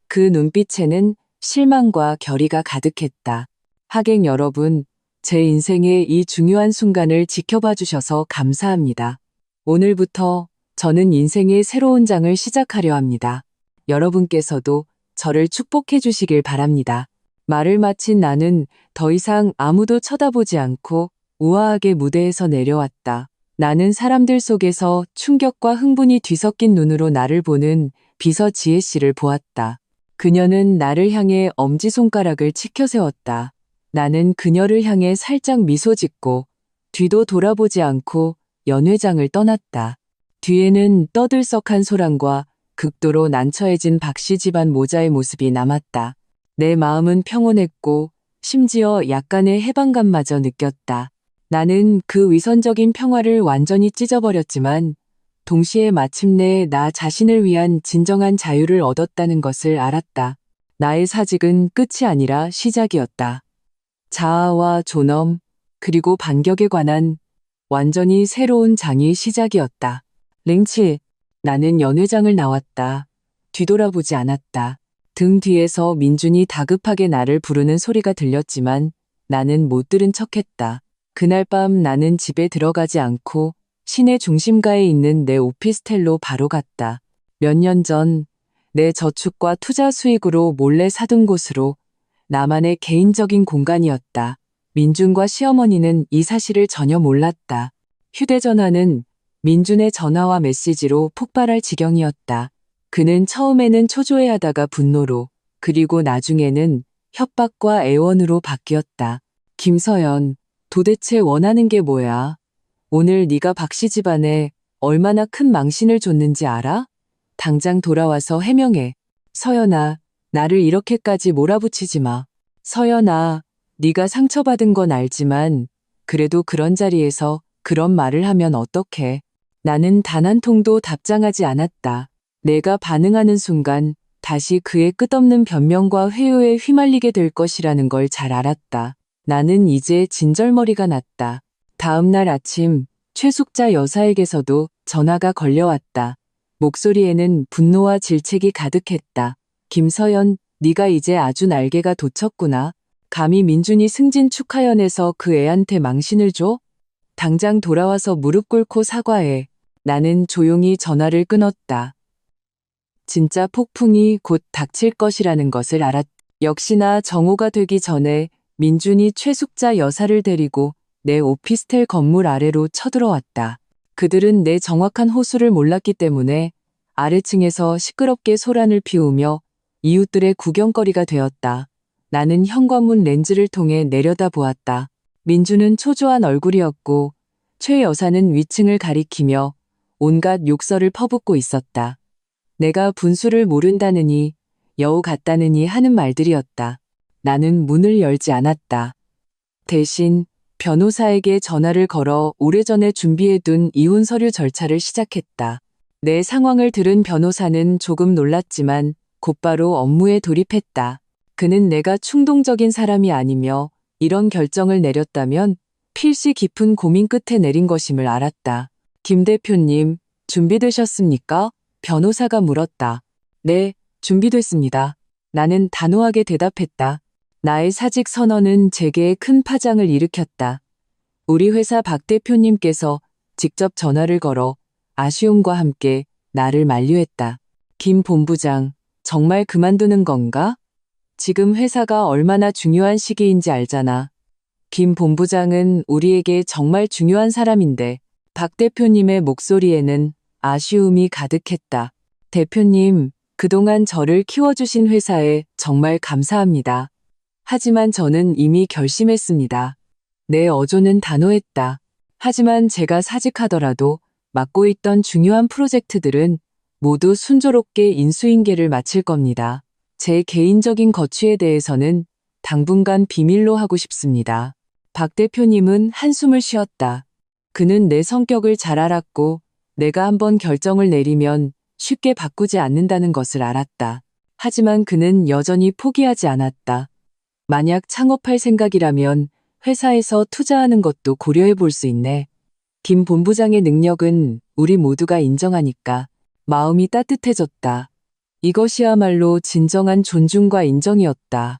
그 눈빛에는 실망과 결의가 가득했다. 하객 여러분, 제 인생의 이 중요한 순간을 지켜봐 주셔서 감사합니다. 오늘부터 저는 인생의 새로운 장을 시작하려 합니다. 여러분께서도 저를 축복해 주시길 바랍니다. 말을 마친 나는 더 이상 아무도 쳐다보지 않고 우아하게 무대에서 내려왔다. 나는 사람들 속에서 충격과 흥분이 뒤섞인 눈으로 나를 보는 비서 지혜 씨를 보았다. 그녀는 나를 향해 엄지손가락을 치켜세웠다. 나는 그녀를 향해 살짝 미소 짓고 뒤도 돌아보지 않고 연회장을 떠났다. 뒤에는 떠들썩한 소란과 극도로 난처해진 박씨 집안 모자의 모습이 남았다. 내 마음은 평온했고 심지어 약간의 해방감마저 느꼈다. 나는 그 위선적인 평화를 완전히 찢어버렸지만 동시에 마침내 나 자신을 위한 진정한 자유를 얻었다는 것을 알았다. 나의 사직은 끝이 아니라 시작이었다. 자아와 존엄, 그리고 반격에 관한 완전히 새로운 장이 시작이었다. 랭치, 나는 연회장을 나왔다. 뒤돌아보지 않았다. 등 뒤에서 민준이 다급하게 나를 부르는 소리가 들렸지만 나는 못 들은 척했다. 그날 밤 나는 집에 들어가지 않고 시내 중심가에 있는 내 오피스텔로 바로 갔다. 몇 년 전 내 저축과 투자 수익으로 몰래 사둔 곳으로 나만의 개인적인 공간이었다. 민준과 시어머니는 이 사실을 전혀 몰랐다. 휴대전화는 민준의 전화와 메시지로 폭발할 지경이었다. 그는 처음에는 초조해하다가 분노로, 그리고 나중에는 협박과 애원으로 바뀌었다. 김서연, 도대체 원하는 게 뭐야? 오늘 네가 박씨 집안에 얼마나 큰 망신을 줬는지 알아? 당장 돌아와서 해명해. 서연아, 나를 이렇게까지 몰아붙이지 마. 서연아, 네가 상처받은 건 알지만 그래도 그런 자리에서 그런 말을 하면 어떡해. 나는 단 한 통도 답장하지 않았다. 내가 반응하는 순간 다시 그의 끝없는 변명과 회유에 휘말리게 될 것이라는 걸 잘 알았다. 나는 이제 진절머리가 났다. 다음 날 아침 최숙자 여사에게서도 전화가 걸려왔다. 목소리에는 분노와 질책이 가득했다. 김서연, 네가 이제 아주 날개가 돋쳤구나. 감히 민준이 승진 축하연에서 그 애한테 망신을 줘? 당장 돌아와서 무릎 꿇고 사과해. 나는 조용히 전화를 끊었다. 진짜 폭풍이 곧 닥칠 것이라는 것을 알았다. 역시나 정오가 되기 전에 민준이 최숙자 여사를 데리고 내 오피스텔 건물 아래로 쳐들어왔다. 그들은 내 정확한 호수를 몰랐기 때문에 아래층에서 시끄럽게 소란을 피우며 이웃들의 구경거리가 되었다. 나는 현관문 렌즈를 통해 내려다보았다. 민준은 초조한 얼굴이었고 최 여사는 위층을 가리키며 온갖 욕설을 퍼붓고 있었다. 내가 분수를 모른다느니 여우 같다느니 하는 말들이었다. 나는 문을 열지 않았다. 대신 변호사에게 전화를 걸어 오래전에 준비해둔 이혼 서류 절차를 시작했다. 내 상황을 들은 변호사는 조금 놀랐지만 곧바로 업무에 돌입했다. 그는 내가 충동적인 사람이 아니며 이런 결정을 내렸다면 필시 깊은 고민 끝에 내린 것임을 알았다. 김 대표님, 준비되셨습니까? 변호사가 물었다. 네, 준비됐습니다. 나는 단호하게 대답했다. 나의 사직 선언은 재계에 큰 파장을 일으켰다. 우리 회사 박 대표님께서 직접 전화를 걸어 아쉬움과 함께 나를 만류했다. 김 본부장, 정말 그만두는 건가? 지금 회사가 얼마나 중요한 시기인지 알잖아. 김 본부장은 우리에게 정말 중요한 사람인데 박 대표님의 목소리에는 아쉬움이 가득했다. 대표님, 그동안 저를 키워주신 회사에 정말 감사합니다. 하지만 저는 이미 결심했습니다. 내 어조는 단호했다. 하지만 제가 사직하더라도 맡고 있던 중요한 프로젝트들은 모두 순조롭게 인수인계를 마칠 겁니다. 제 개인적인 거취에 대해서는 당분간 비밀로 하고 싶습니다. 박 대표님은 한숨을 쉬었다. 그는 내 성격을 잘 알았고 내가 한번 결정을 내리면 쉽게 바꾸지 않는다는 것을 알았다. 하지만 그는 여전히 포기하지 않았다. 만약 창업할 생각이라면 회사에서 투자하는 것도 고려해 볼 수 있네. 김 본부장의 능력은 우리 모두가 인정하니까 마음이 따뜻해졌다. 이것이야말로 진정한 존중과 인정이었다.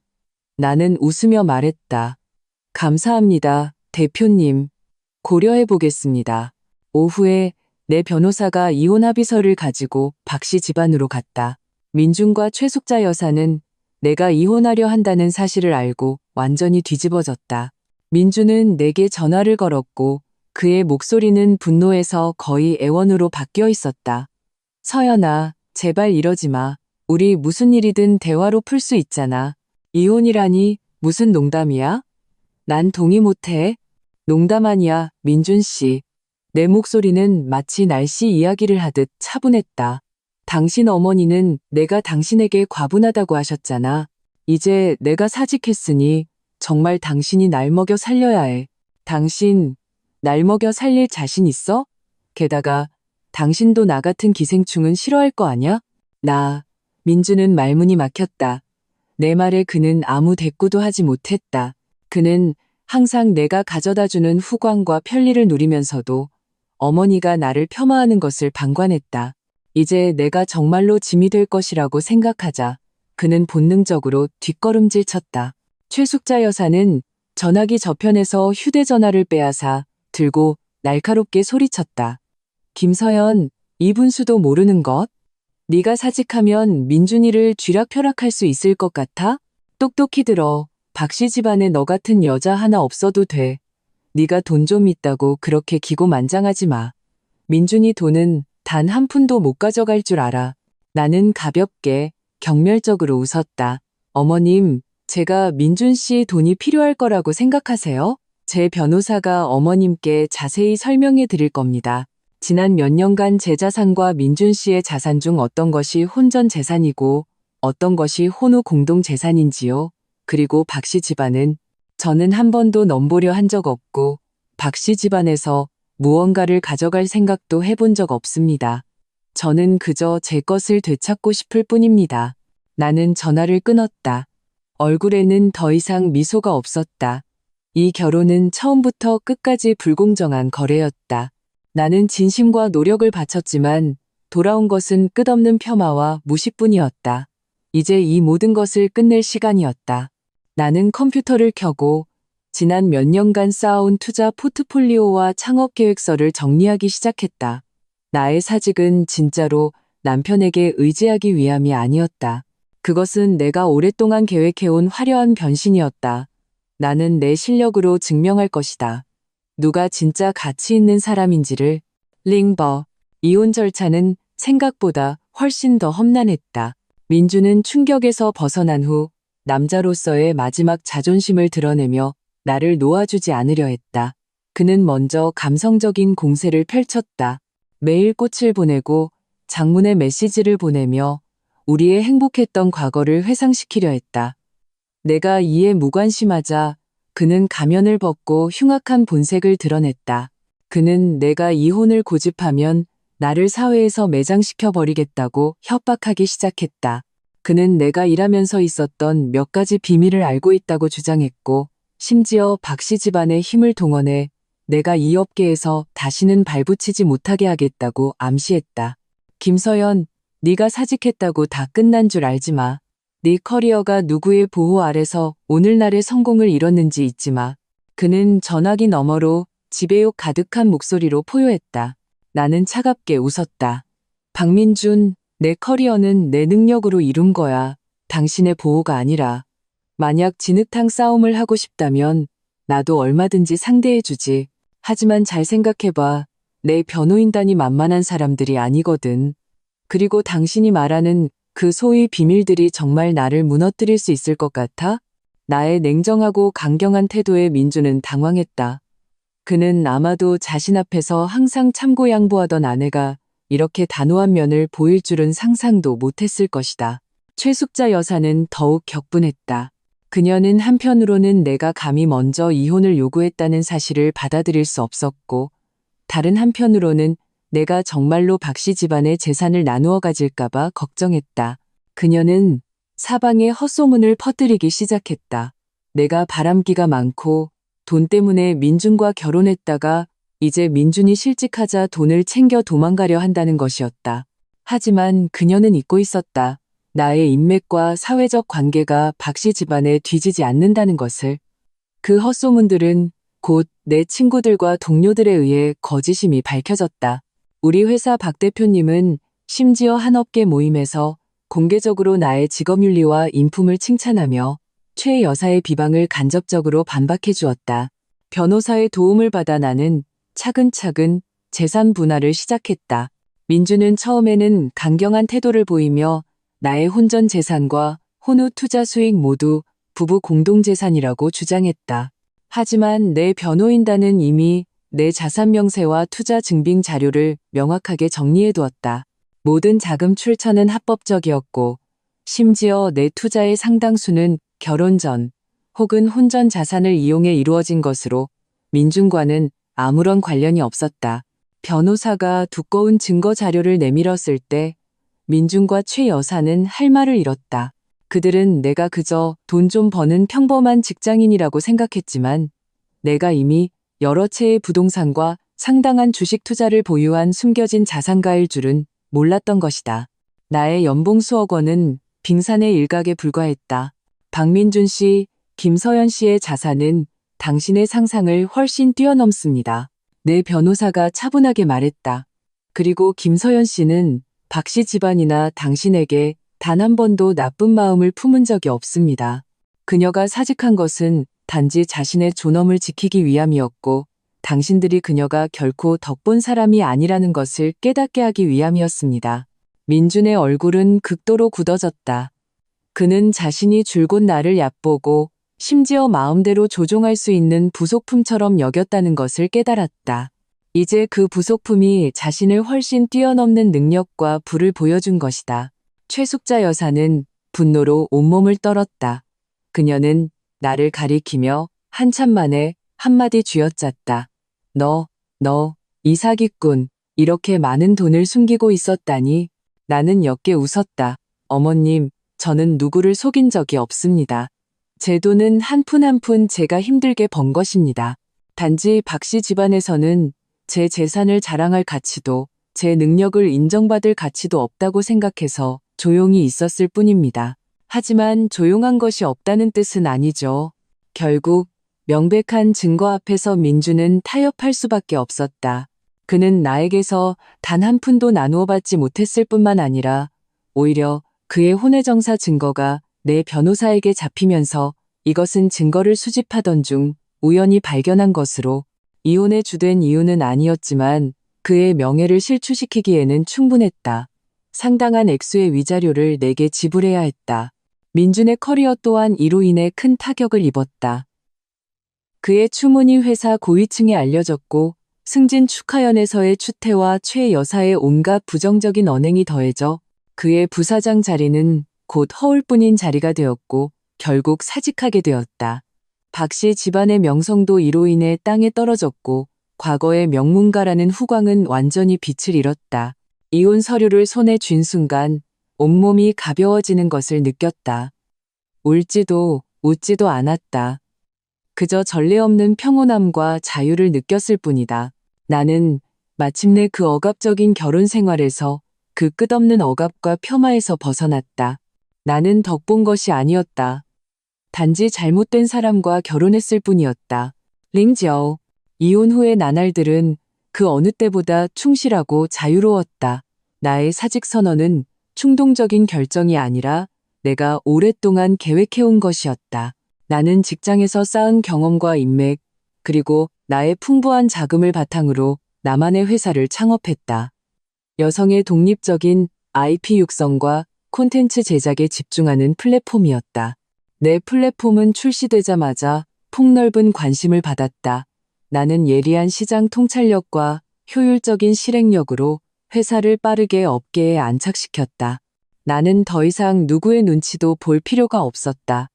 나는 웃으며 말했다. 감사합니다, 대표님. 고려해 보겠습니다. 오후에 내 변호사가 이혼 합의서를 가지고 박씨 집안으로 갔다. 민준과 최숙자 여사는 내가 이혼하려 한다는 사실을 알고 완전히 뒤집어졌다. 민준은 내게 전화를 걸었고 그의 목소리는 분노에서 거의 애원으로 바뀌어 있었다. 서연아, 제발 이러지 마. 우리 무슨 일이든 대화로 풀 수 있잖아. 이혼이라니 무슨 농담이야? 난 동의 못해. 농담 아니야, 민준 씨. 내 목소리는 마치 날씨 이야기를 하듯 차분했다. 당신 어머니는 내가 당신에게 과분하다고 하셨잖아. 이제 내가 사직했으니 정말 당신이 날 먹여 살려야 해. 당신, 날 먹여 살릴 자신 있어? 게다가 당신도 나 같은 기생충은 싫어할 거 아냐? 민주는 말문이 막혔다. 내 말에 그는 아무 대꾸도 하지 못했다. 그는 항상 내가 가져다주는 후광과 편리를 누리면서도 어머니가 나를 폄하하는 것을 방관했다. 이제 내가 정말로 짐이 될 것이라고 생각하자 그는 본능적으로 뒷걸음질 쳤다. 최숙자 여사는 전화기 저편에서 휴대전화를 빼앗아 들고 날카롭게 소리쳤다. 김서연, 이분수도 모르는 것? 네가 사직하면 민준이를 쥐락펴락할 수 있을 것 같아? 똑똑히 들어. 박씨 집안에 너 같은 여자 하나 없어도 돼. 네가 돈 좀 있다고 그렇게 기고만장하지 마. 민준이 돈은 단 한 푼도 못 가져갈 줄 알아. 나는 가볍게 경멸적으로 웃었다. 어머님, 제가 민준 씨 돈이 필요할 거라고 생각하세요? 제 변호사가 어머님께 자세히 설명해 드릴 겁니다. 지난 몇 년간 제 자산과 민준 씨의 자산 중 어떤 것이 혼전 재산이고 어떤 것이 혼후 공동 재산인지요. 그리고 박씨 집안은 저는 한 번도 넘보려 한 적 없고 박씨 집안에서 무언가를 가져갈 생각도 해본 적 없습니다. 저는 그저 제 것을 되찾고 싶을 뿐입니다. 나는 전화를 끊었다. 얼굴에는 더 이상 미소가 없었다. 이 결혼은 처음부터 끝까지 불공정한 거래였다. 나는 진심과 노력을 바쳤지만 돌아온 것은 끝없는 폄하와 무시뿐이었다. 이제 이 모든 것을 끝낼 시간이었다. 나는 컴퓨터를 켜고 지난 몇 년간 쌓아온 투자 포트폴리오와 창업 계획서를 정리하기 시작했다. 나의 사직은 진짜로 남편에게 의지하기 위함이 아니었다. 그것은 내가 오랫동안 계획해온 화려한 변신이었다. 나는 내 실력으로 증명할 것이다. 누가 진짜 가치 있는 사람인지를. 링버. 이혼 절차는 생각보다 훨씬 더 험난했다. 민주는 충격에서 벗어난 후 남자로서의 마지막 자존심을 드러내며 나를 놓아주지 않으려 했다. 그는 먼저 감성적인 공세를 펼쳤다. 매일 꽃을 보내고 장문의 메시지를 보내며 우리의 행복했던 과거를 회상시키려 했다. 내가 이에 무관심하자 그는 가면을 벗고 흉악한 본색을 드러냈다. 그는 내가 이혼을 고집하면 나를 사회에서 매장시켜 버리겠다고 협박하기 시작했다. 그는 내가 일하면서 있었던 몇 가지 비밀을 알고 있다고 주장했고 심지어 박씨 집안의 힘을 동원해 내가 이 업계에서 다시는 발붙이지 못하게 하겠다고 암시했다. 김서연, 네가 사직했다고 다 끝난 줄 알지 마. 네 커리어가 누구의 보호 아래서 오늘날의 성공을 이뤘는지 잊지 마. 그는 전화기 너머로 지배욕 가득한 목소리로 포효했다. 나는 차갑게 웃었다. 박민준, 내 커리어는 내 능력으로 이룬 거야. 당신의 보호가 아니라. 만약 진흙탕 싸움을 하고 싶다면 나도 얼마든지 상대해주지. 하지만 잘 생각해봐. 내 변호인단이 만만한 사람들이 아니거든. 그리고 당신이 말하는 그 소위 비밀들이 정말 나를 무너뜨릴 수 있을 것 같아? 나의 냉정하고 강경한 태도에 민주는 당황했다. 그는 아마도 자신 앞에서 항상 참고 양보하던 아내가 이렇게 단호한 면을 보일 줄은 상상도 못했을 것이다. 최숙자 여사는 더욱 격분했다. 그녀는 한편으로는 내가 감히 먼저 이혼을 요구했다는 사실을 받아들일 수 없었고 다른 한편으로는 내가 정말로 박씨 집안의 재산을 나누어 가질까봐 걱정했다. 그녀는 사방에 헛소문을 퍼뜨리기 시작했다. 내가 바람기가 많고 돈 때문에 민준과 결혼했다가 이제 민준이 실직하자 돈을 챙겨 도망가려 한다는 것이었다. 하지만 그녀는 잊고 있었다. 나의 인맥과 사회적 관계가 박씨 집안에 뒤지지 않는다는 것을. 그 헛소문들은 곧 내 친구들과 동료들에 의해 거짓임이 밝혀졌다. 우리 회사 박 대표님은 심지어 한 업계 모임에서 공개적으로 나의 직업윤리와 인품을 칭찬하며 최 여사의 비방을 간접적으로 반박해 주었다. 변호사의 도움을 받아 나는 차근차근 재산 분할을 시작했다. 민주는 처음에는 강경한 태도를 보이며 나의 혼전 재산과 혼후 투자 수익 모두 부부 공동재산이라고 주장했다. 하지만 내 변호인단은 이미 내 자산 명세와 투자 증빙 자료를 명확하게 정리해 두었다. 모든 자금 출처는 합법적이었고 심지어 내 투자의 상당수는 결혼 전 혹은 혼전 자산을 이용해 이루어진 것으로 민준과는 아무런 관련이 없었다. 변호사가 두꺼운 증거 자료를 내밀었을 때 민준과 최 여사는 할 말을 잃었다. 그들은 내가 그저 돈 좀 버는 평범한 직장인이라고 생각했지만 내가 이미 여러 채의 부동산과 상당한 주식 투자를 보유한 숨겨진 자산가일 줄은 몰랐던 것이다. 나의 연봉 수억 원은 빙산의 일각에 불과했다. 박민준 씨, 김서연 씨의 자산은 당신의 상상을 훨씬 뛰어넘습니다. 내 변호사가 차분하게 말했다. 그리고 김서연 씨는 박 씨 집안이나 당신에게 단 한 번도 나쁜 마음을 품은 적이 없습니다. 그녀가 사직한 것은 단지 자신의 존엄을 지키기 위함이었고 당신들이 그녀가 결코 덕본 사람이 아니라는 것을 깨닫게 하기 위함이었습니다. 민준의 얼굴은 극도로 굳어졌다. 그는 자신이 줄곧 나를 얕보고 심지어 마음대로 조종할 수 있는 부속품처럼 여겼다는 것을 깨달았다. 이제 그 부속품이 자신을 훨씬 뛰어넘는 능력과 부를 보여준 것이다. 최숙자 여사는 분노로 온몸을 떨었다. 그녀는 나를 가리키며 한참 만에 한마디 쥐어짰다. 너, 이 사기꾼, 이렇게 많은 돈을 숨기고 있었다니. 나는 옅게 웃었다. 어머님, 저는 누구를 속인 적이 없습니다. 제 돈은 한 푼 한 푼 제가 힘들게 번 것입니다. 단지 박 씨 집안에서는 제 재산을 자랑할 가치도 제 능력을 인정받을 가치도 없다고 생각해서 조용히 있었을 뿐입니다. 하지만 조용한 것이 없다는 뜻은 아니죠. 결국 명백한 증거 앞에서 민주는 타협할 수밖에 없었다. 그는 나에게서 단 한 푼도 나누어 받지 못했을 뿐만 아니라 오히려 그의 혼외정사 증거가 내 변호사에게 잡히면서 이것은 증거를 수집하던 중 우연히 발견한 것으로 이혼에 주된 이유는 아니었지만 그의 명예를 실추시키기에는 충분했다. 상당한 액수의 위자료를 내게 지불해야 했다. 민준의 커리어 또한 이로 인해 큰 타격을 입었다. 그의 추문이 회사 고위층에 알려졌고 승진 축하연에서의 추태와 최 여사의 온갖 부정적인 언행이 더해져 그의 부사장 자리는 곧 허울뿐인 자리가 되었고 결국 사직하게 되었다. 박 씨 집안의 명성도 이로 인해 땅에 떨어졌고 과거의 명문가라는 후광은 완전히 빛을 잃었다. 이혼 서류를 손에 쥔 순간 온몸이 가벼워지는 것을 느꼈다. 울지도 웃지도 않았다. 그저 전례 없는 평온함과 자유를 느꼈을 뿐이다. 나는 마침내 그 억압적인 결혼 생활에서 그 끝없는 억압과 폄하에서 벗어났다. 나는 덕본 것이 아니었다. 단지 잘못된 사람과 결혼했을 뿐이었다. 링지어. 이혼 후의 나날들은 그 어느 때보다 충실하고 자유로웠다. 나의 사직 선언은 충동적인 결정이 아니라 내가 오랫동안 계획해온 것이었다. 나는 직장에서 쌓은 경험과 인맥, 그리고 나의 풍부한 자금을 바탕으로 나만의 회사를 창업했다. 여성의 독립적인 IP 육성과 콘텐츠 제작에 집중하는 플랫폼이었다. 내 플랫폼은 출시되자마자 폭넓은 관심을 받았다. 나는 예리한 시장 통찰력과 효율적인 실행력으로 회사를 빠르게 업계에 안착시켰다. 나는 더 이상 누구의 눈치도 볼 필요가 없었다.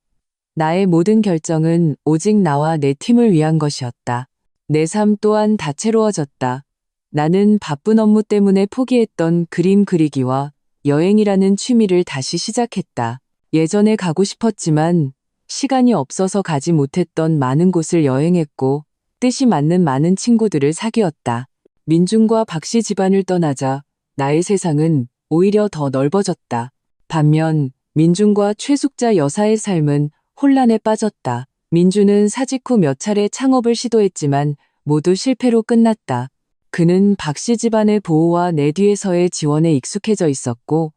나의 모든 결정은 오직 나와 내 팀을 위한 것이었다. 내 삶 또한 다채로워졌다. 나는 바쁜 업무 때문에 포기했던 그림 그리기와 여행이라는 취미를 다시 시작했다. 예전에 가고 싶었지만 시간이 없어서 가지 못했던 많은 곳을 여행했고 뜻이 맞는 많은 친구들을 사귀었다. 민준과 박 씨 집안을 떠나자 나의 세상은 오히려 더 넓어졌다. 반면 민준과 최숙자 여사의 삶은 혼란에 빠졌다. 민준은 사직 후 몇 차례 창업을 시도했지만 모두 실패로 끝났다. 그는 박 씨 집안의 보호와 내 뒤에서의 지원에 익숙해져 있었고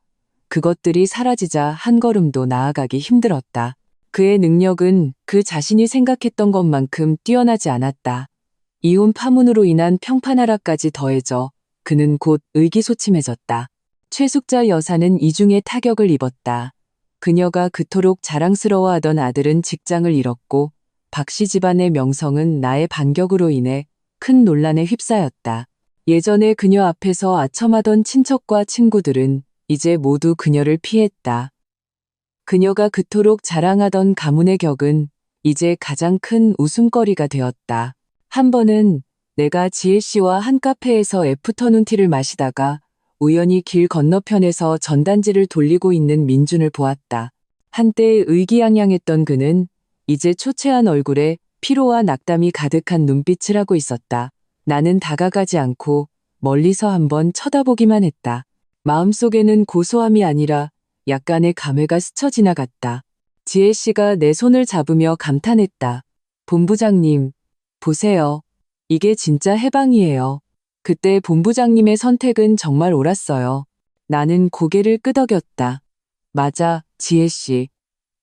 그것들이 사라지자 한 걸음도 나아가기 힘들었다. 그의 능력은 그 자신이 생각했던 것만큼 뛰어나지 않았다. 이혼 파문으로 인한 평판하락까지 더해져 그는 곧 의기소침해졌다. 최숙자 여사는 이중의 타격을 입었다. 그녀가 그토록 자랑스러워하던 아들은 직장을 잃었고 박 씨 집안의 명성은 나의 반격으로 인해 큰 논란에 휩싸였다. 예전에 그녀 앞에서 아첨하던 친척과 친구들은 이제 모두 그녀를 피했다. 그녀가 그토록 자랑하던 가문의 격은 이제 가장 큰 웃음거리가 되었다. 한 번은 내가 지혜 씨와 한 카페에서 애프터눈티를 마시다가 우연히 길 건너편에서 전단지를 돌리고 있는 민준을 보았다. 한때 의기양양했던 그는 이제 초췌한 얼굴에 피로와 낙담이 가득한 눈빛을 하고 있었다. 나는 다가가지 않고 멀리서 한번 쳐다보기만 했다. 마음속에는 고소함이 아니라 약간의 감회가 스쳐 지나갔다. 지혜 씨가 내 손을 잡으며 감탄했다. 본부장님, 보세요. 이게 진짜 해방이에요. 그때 본부장님의 선택은 정말 옳았어요. 나는 고개를 끄덕였다. 맞아, 지혜씨.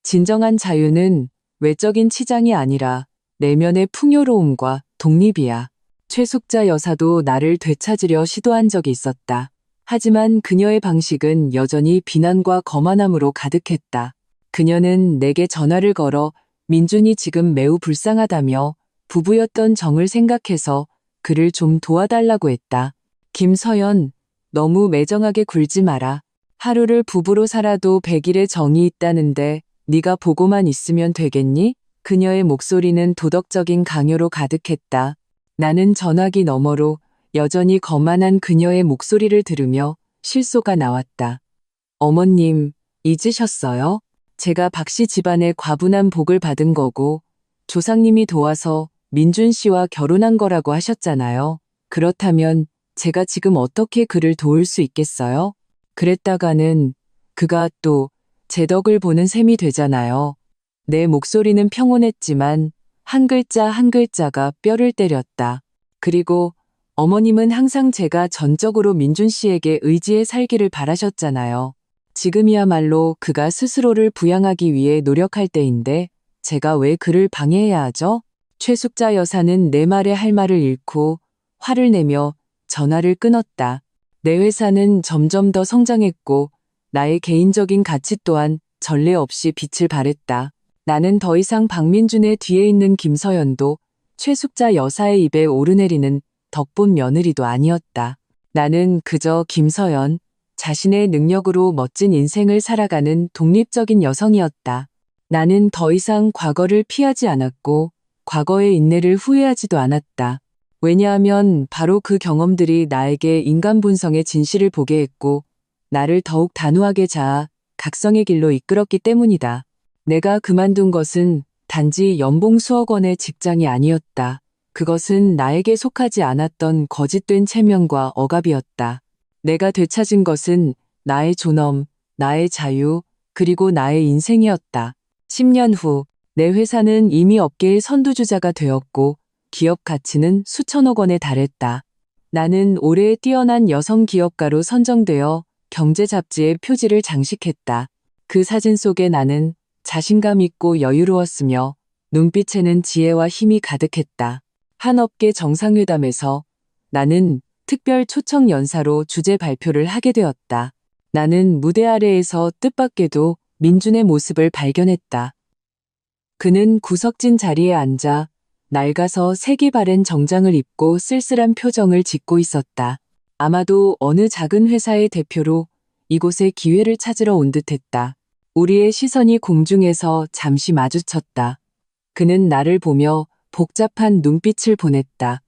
진정한 자유는 외적인 치장이 아니라 내면의 풍요로움과 독립이야. 최숙자 여사도 나를 되찾으려 시도한 적이 있었다. 하지만 그녀의 방식은 여전히 비난과 거만함으로 가득했다. 그녀는 내게 전화를 걸어 민준이 지금 매우 불쌍하다며 부부였던 정을 생각해서 그를 좀 도와달라고 했다. 김서연, 너무 매정하게 굴지 마라. 하루를 부부로 살아도 100일의 정이 있다는데 네가 보고만 있으면 되겠니? 그녀의 목소리는 도덕적인 강요로 가득했다. 나는 전화기 너머로 여전히 거만한 그녀의 목소리를 들으며 실소가 나왔다. 어머님, 잊으셨어요? 제가 박씨 집안의 과분한 복을 받은 거고 조상님이 도와서 민준 씨와 결혼한 거라고 하셨잖아요. 그렇다면 제가 지금 어떻게 그를 도울 수 있겠어요? 그랬다가는 그가 또 제 덕을 보는 셈이 되잖아요. 내 목소리는 평온했지만 한 글자 한 글자가 뼈를 때렸다. 그리고 어머님은 항상 제가 전적으로 민준 씨에게 의지해 살기를 바라셨잖아요. 지금이야말로 그가 스스로를 부양하기 위해 노력할 때인데 제가 왜 그를 방해해야 하죠? 최숙자 여사는 내 말에 할 말을 잃고 화를 내며 전화를 끊었다. 내 회사는 점점 더 성장했고 나의 개인적인 가치 또한 전례 없이 빛을 발했다. 나는 더 이상 박민준의 뒤에 있는 김서연도 최숙자 여사의 입에 오르내리는 덕본 며느리도 아니었다. 나는 그저 김서연, 자신의 능력으로 멋진 인생을 살아가는 독립적인 여성이었다. 나는 더 이상 과거를 피하지 않았고 과거의 인내를 후회하지도 않았다. 왜냐하면 바로 그 경험들이 나에게 인간 본성의 진실을 보게 했고 나를 더욱 단호하게 자아 각성의 길로 이끌었기 때문이다. 내가 그만둔 것은 단지 연봉 수억 원의 직장이 아니었다. 그것은 나에게 속하지 않았던 거짓된 체면과 억압이었다. 내가 되찾은 것은 나의 존엄, 나의 자유, 그리고 나의 인생이었다. 10년 후, 내 회사는 이미 업계의 선두주자가 되었고 기업 가치는 수천억 원에 달했다. 나는 올해의 뛰어난 여성 기업가로 선정되어 경제 잡지에 표지를 장식했다. 그 사진 속에 나는 자신감 있고 여유로웠으며 눈빛에는 지혜와 힘이 가득했다. 한 업계 정상회담에서 나는 특별 초청 연사로 주제 발표를 하게 되었다. 나는 무대 아래에서 뜻밖에도 민준의 모습을 발견했다. 그는 구석진 자리에 앉아 낡아서 색이 바랜 정장을 입고 쓸쓸한 표정을 짓고 있었다. 아마도 어느 작은 회사의 대표로 이곳에 기회를 찾으러 온 듯했다. 우리의 시선이 공중에서 잠시 마주쳤다. 그는 나를 보며 복잡한 눈빛을 보냈다.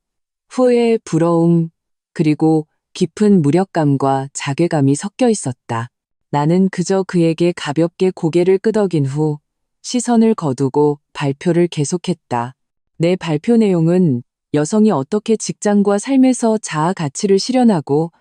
후회, 부러움, 그리고 깊은 무력감과 자괴감이 섞여 있었다. 나는 그저 그에게 가볍게 고개를 끄덕인 후 시선을 거두고 발표를 계속했다. 내 발표 내용은 여성이 어떻게 직장과 삶에서 자아 가치를 실현하고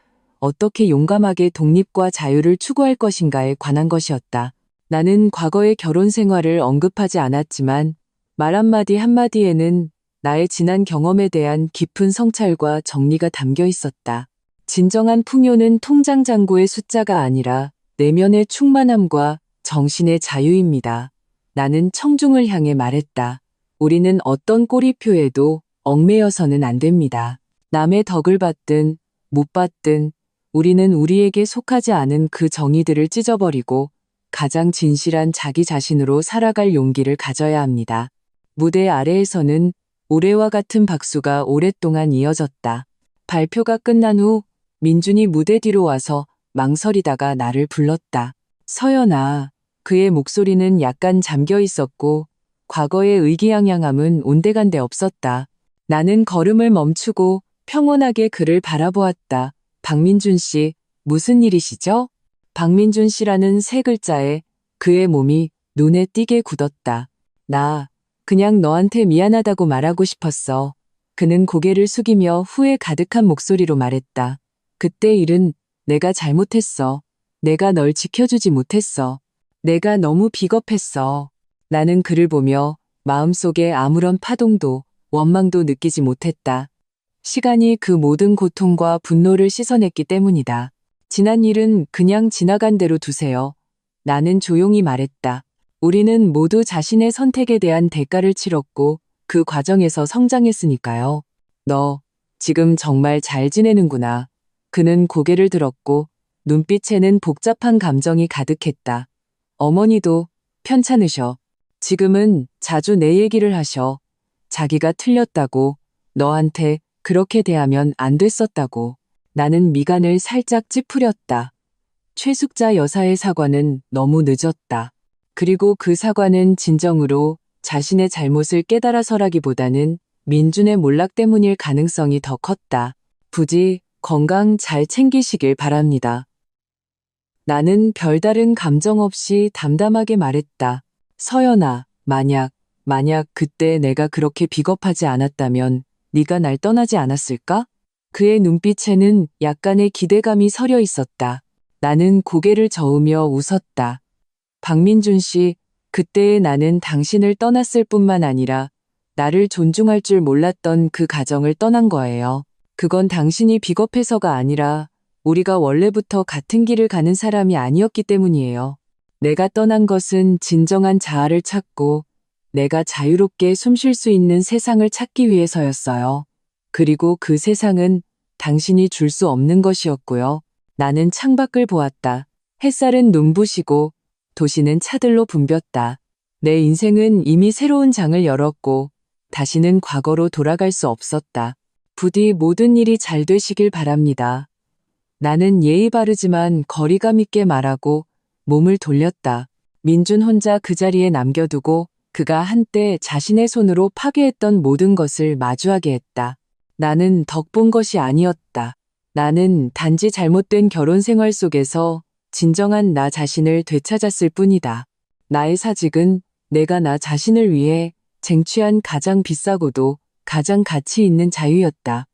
어떻게 용감하게 독립과 자유를 추구할 것인가에 관한 것이었다. 나는 과거의 결혼 생활을 언급하지 않았지만 말 한마디 한마디에는 나의 지난 경험에 대한 깊은 성찰과 정리가 담겨 있었다. 진정한 풍요는 통장 잔고의 숫자가 아니라 내면의 충만함과 정신의 자유입니다. 나는 청중을 향해 말했다. 우리는 어떤 꼬리표에도 얽매여서는 안 됩니다. 남의 덕을 받든 못 받든 우리는 우리에게 속하지 않은 그 정의들을 찢어버리고 가장 진실한 자기 자신으로 살아갈 용기를 가져야 합니다. 무대 아래에서는 올해와 같은 박수가 오랫동안 이어졌다. 발표가 끝난 후 민준이 무대 뒤로 와서 망설이다가 나를 불렀다. 서연아. 그의 목소리는 약간 잠겨 있었고 과거의 의기양양함은 온데간데 없었다. 나는 걸음을 멈추고 평온하게 그를 바라보았다. 박민준 씨, 무슨 일이시죠? 박민준 씨라는 세 글자에 그의 몸이 눈에 띄게 굳었다. 나 그냥 너한테 미안하다고 말하고 싶었어. 그는 고개를 숙이며 후회 가득한 목소리로 말했다. 그때 일은 내가 잘못했어. 내가 널 지켜주지 못했어. 내가 너무 비겁했어. 나는 그를 보며 마음속에 아무런 파동도 원망도 느끼지 못했다. 시간이 그 모든 고통과 분노를 씻어냈기 때문이다. 지난 일은 그냥 지나간 대로 두세요. 나는 조용히 말했다. 우리는 모두 자신의 선택에 대한 대가를 치렀고 그 과정에서 성장했으니까요. 너 지금 정말 잘 지내는구나. 그는 고개를 들었고 눈빛에는 복잡한 감정이 가득했다. 어머니도 편찮으셔. 지금은 자주 내 얘기를 하셔. 자기가 틀렸다고, 너한테 그렇게 대하면 안 됐었다고. 나는 미간을 살짝 찌푸렸다. 최숙자 여사의 사과는 너무 늦었다. 그리고 그 사과는 진정으로 자신의 잘못을 깨달아서라기보다는 민준의 몰락 때문일 가능성이 더 컸다. 부디 건강 잘 챙기시길 바랍니다. 나는 별다른 감정 없이 담담하게 말했다. 서연아, 만약 그때 내가 그렇게 비겁하지 않았다면 네가 날 떠나지 않았을까? 그의 눈빛에는 약간의 기대감이 서려 있었다. 나는 고개를 저으며 웃었다. 박민준 씨, 그때의 나는 당신을 떠났을 뿐만 아니라 나를 존중할 줄 몰랐던 그 가정을 떠난 거예요. 그건 당신이 비겁해서가 아니라 우리가 원래부터 같은 길을 가는 사람이 아니었기 때문이에요. 내가 떠난 것은 진정한 자아를 찾고 내가 자유롭게 숨 쉴 수 있는 세상을 찾기 위해서였어요. 그리고 그 세상은 당신이 줄 수 없는 것이었고요. 나는 창밖을 보았다. 햇살은 눈부시고 도시는 차들로 붐볐다. 내 인생은 이미 새로운 장을 열었고 다시는 과거로 돌아갈 수 없었다. 부디 모든 일이 잘 되시길 바랍니다. 나는 예의 바르지만 거리감 있게 말하고 몸을 돌렸다. 민준 혼자 그 자리에 남겨두고 그가 한때 자신의 손으로 파괴했던 모든 것을 마주하게 했다. 나는 덕본 것이 아니었다. 나는 단지 잘못된 결혼 생활 속에서 진정한 나 자신을 되찾았을 뿐이다. 나의 사직은 내가 나 자신을 위해 쟁취한 가장 비싸고도 가장 가치 있는 자유였다.